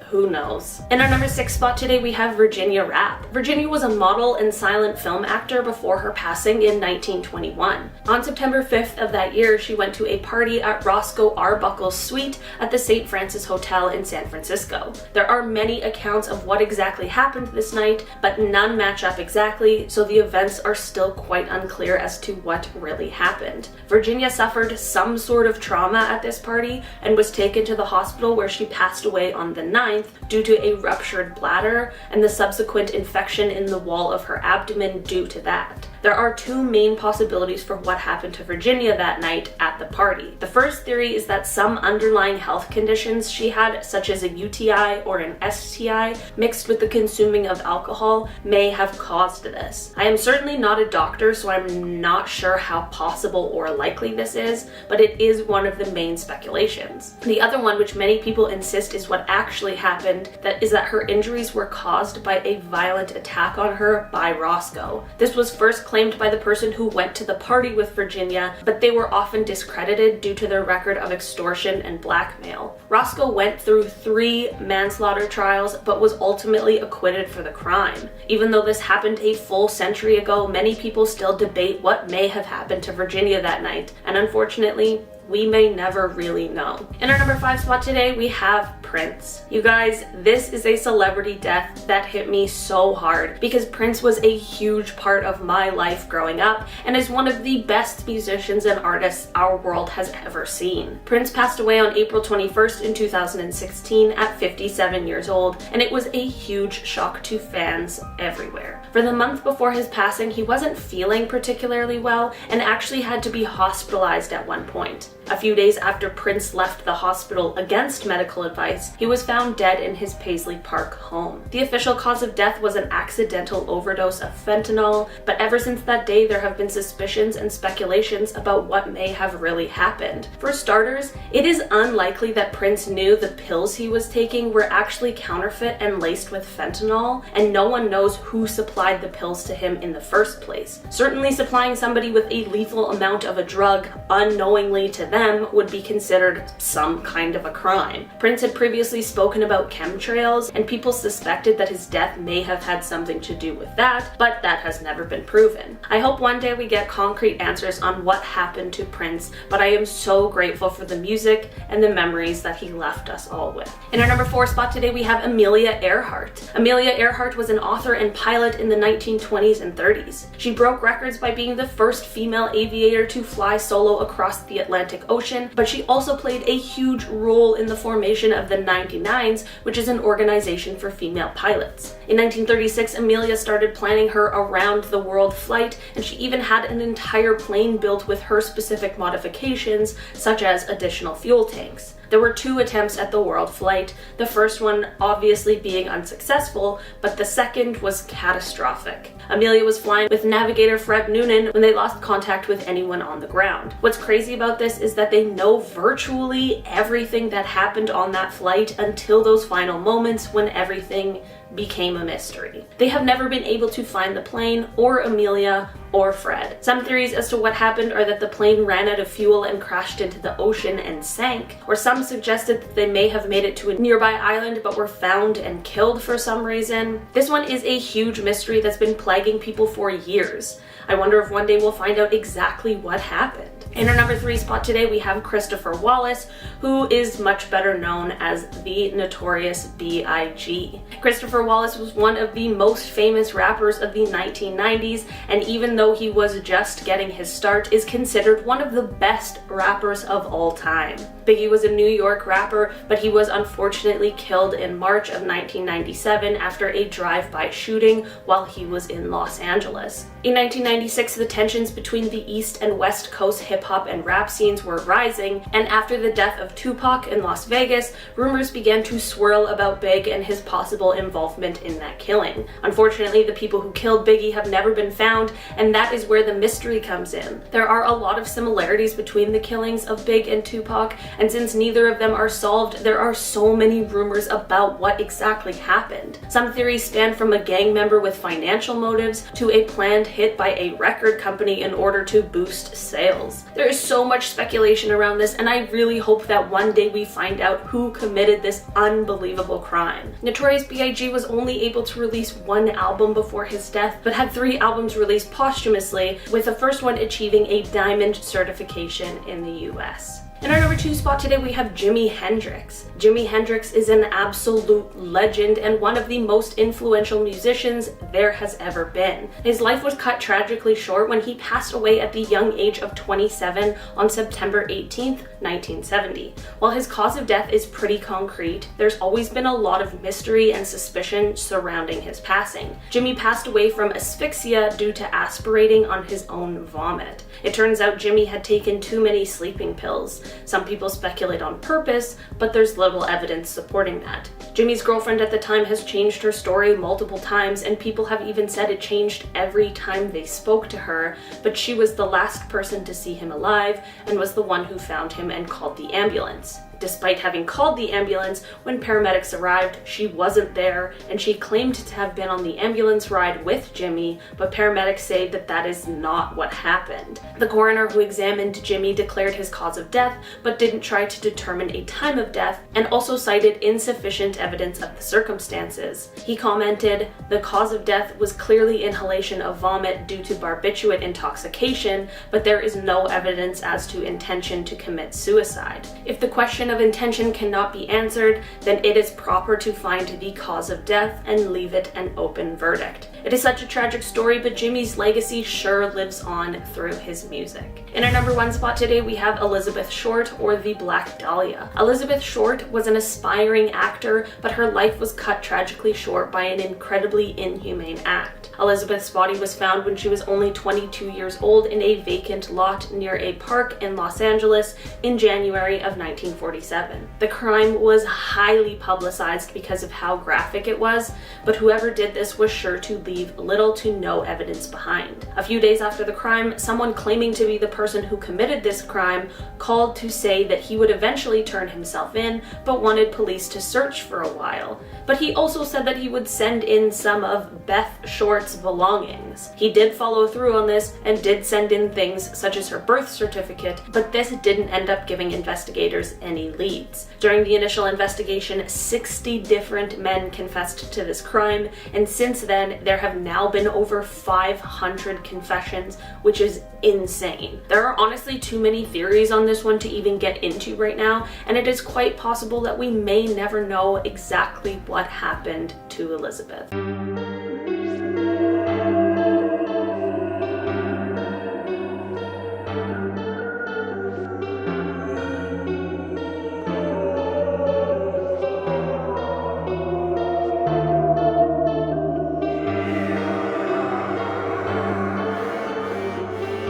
S6: who knows? In our number 6 spot today, we have Virginia Rappe. Virginia was a model and silent film actor before her passing in 1921. On September 5th of that year, she went to a party at Roscoe Arbuckle's suite at the St. Francis Hotel in San Francisco. There are many accounts of what exactly happened this night, but none match up exactly, so the events are still quite unclear as to what really happened. Virginia suffered some sort of trauma at this party and was taken to the hospital where she passed away on the 9th due to a ruptured bladder and the subsequent infection in the wall of her abdomen due to that. There are two main possibilities for what happened to Virginia that night at the party. The first theory is that some underlying health conditions she had, such as a UTI or an STI, mixed with the consuming of alcohol, may have caused this. I am certainly not a doctor, so I'm not sure how possible or likely this is, but it is one of the main speculations. The other one, which many people insist is what actually happened, that is that her injuries were caused by a violent attack on her by Roscoe. This was first claimed by the person who went to the party with Virginia, but they were often discredited due to their record of extortion and blackmail. Roscoe went through 3 manslaughter trials, but was ultimately acquitted for the crime. Even though this happened a full century ago, many people still debate what may have happened to Virginia that night, and unfortunately, we may never really know. In our number 5 spot today, we have Prince. You guys, this is a celebrity death that hit me so hard because Prince was a huge part of my life growing up and is one of the best musicians and artists our world has ever seen. Prince passed away on April 21st in 2016 at 57 years old, and it was a huge shock to fans everywhere. For the month before his passing, he wasn't feeling particularly well and actually had to be hospitalized at one point. A few days after Prince left the hospital against medical advice, he was found dead in his Paisley Park home. The official cause of death was an accidental overdose of fentanyl, but ever since that day there have been suspicions and speculations about what may have really happened. For starters, it is unlikely that Prince knew the pills he was taking were actually counterfeit and laced with fentanyl, and no one knows who supplied the pills to him in the first place. Certainly supplying somebody with a lethal amount of a drug unknowingly to them would be considered some kind of a crime. Prince had previously spoken about chemtrails, and people suspected that his death may have had something to do with that, but that has never been proven. I hope one day we get concrete answers on what happened to Prince, but I am so grateful for the music and the memories that he left us all with. In our number 4 spot today, we have Amelia Earhart. Amelia Earhart was an author and pilot in the 1920s and 30s. She broke records by being the first female aviator to fly solo across the Atlantic Ocean, but she also played a huge role in the formation of the 99s, which is an organization for female pilots. In 1936, Amelia started planning her around-the-world flight, and she even had an entire plane built with her specific modifications, such as additional fuel tanks. There were 2 attempts at the world flight, the first one obviously being unsuccessful, but the second was catastrophic. Amelia was flying with navigator Fred Noonan when they lost contact with anyone on the ground. What's crazy about this is that they know virtually everything that happened on that flight until those final moments when everything became a mystery. They have never been able to find the plane or Amelia or Fred. Some theories as to what happened are that the plane ran out of fuel and crashed into the ocean and sank, or some suggested that they may have made it to a nearby island but were found and killed for some reason. This one is a huge mystery that's been plaguing people for years. I wonder if one day we'll find out exactly what happened. In our number 3 spot today, we have Christopher Wallace, who is much better known as the Notorious B.I.G. Christopher Wallace was one of the most famous rappers of the 1990s, and even though he was just getting his start, is considered one of the best rappers of all time. Biggie was a New York rapper, but he was unfortunately killed in March of 1997 after a drive-by shooting while he was in Los Angeles. In 1996, the tensions between the East and West Coast hip-hop and rap scenes were rising, and after the death of Tupac in Las Vegas, rumors began to swirl about Big and his possible involvement in that killing. Unfortunately, the people who killed Biggie have never been found, and that is where the mystery comes in. There are a lot of similarities between the killings of Big and Tupac, and since neither of them are solved, there are so many rumors about what exactly happened. Some theories span from a gang member with financial motives to a planned hit by a record company in order to boost sales. There is so much speculation around this, and I really hope that one day we find out who committed this unbelievable crime. Notorious B.I.G. was only able to release one album before his death, but had 3 albums released posthumously, with the first one achieving a diamond certification in the US. In our number 2 spot today, we have Jimi Hendrix. Jimi Hendrix is an absolute legend and one of the most influential musicians there has ever been. His life was cut tragically short when he passed away at the young age of 27 on September 18th, 1970. While his cause of death is pretty concrete, there's always been a lot of mystery and suspicion surrounding his passing. Jimi passed away from asphyxia due to aspirating on his own vomit. It turns out Jimi had taken too many sleeping pills. Some people speculate on purpose, but there's little evidence supporting that. Jimi's girlfriend at the time has changed her story multiple times, and people have even said it changed every time they spoke to her, but she was the last person to see him alive and was the one who found him and called the ambulance. Despite having called the ambulance, when paramedics arrived, she wasn't there, and she claimed to have been on the ambulance ride with Jimi, but paramedics say that that is not what happened. The coroner who examined Jimi declared his cause of death, but didn't try to determine a time of death, and also cited insufficient evidence of the circumstances. He commented, "The cause of death was clearly inhalation of vomit due to barbiturate intoxication, but there is no evidence as to intention to commit suicide. If the question of intention cannot be answered, then it is proper to find the cause of death and leave it an open verdict." It is such a tragic story, but Jimi's legacy sure lives on through his music. In our number 1 spot today, we have Elizabeth Short, or the Black Dahlia. Elizabeth Short was an aspiring actor, but her life was cut tragically short by an incredibly inhumane act. Elizabeth's body was found when she was only 22 years old in a vacant lot near a park in Los Angeles in January of 1947. The crime was highly publicized because of how graphic it was, but whoever did this was sure to leave little to no evidence behind. A few days after the crime, someone claiming to be the person who committed this crime called to say that he would eventually turn himself in, but wanted police to search for a while. But he also said that he would send in some of Beth Short's belongings. He did follow through on this and did send in things such as her birth certificate, but this didn't end up giving investigators any leads. During the initial investigation, 60 different men confessed to this crime, and since then there have now been over 500 confessions, which is insane. There are honestly too many theories on this one to even get into right now, and it is quite possible that we may never know exactly what happened to Elizabeth.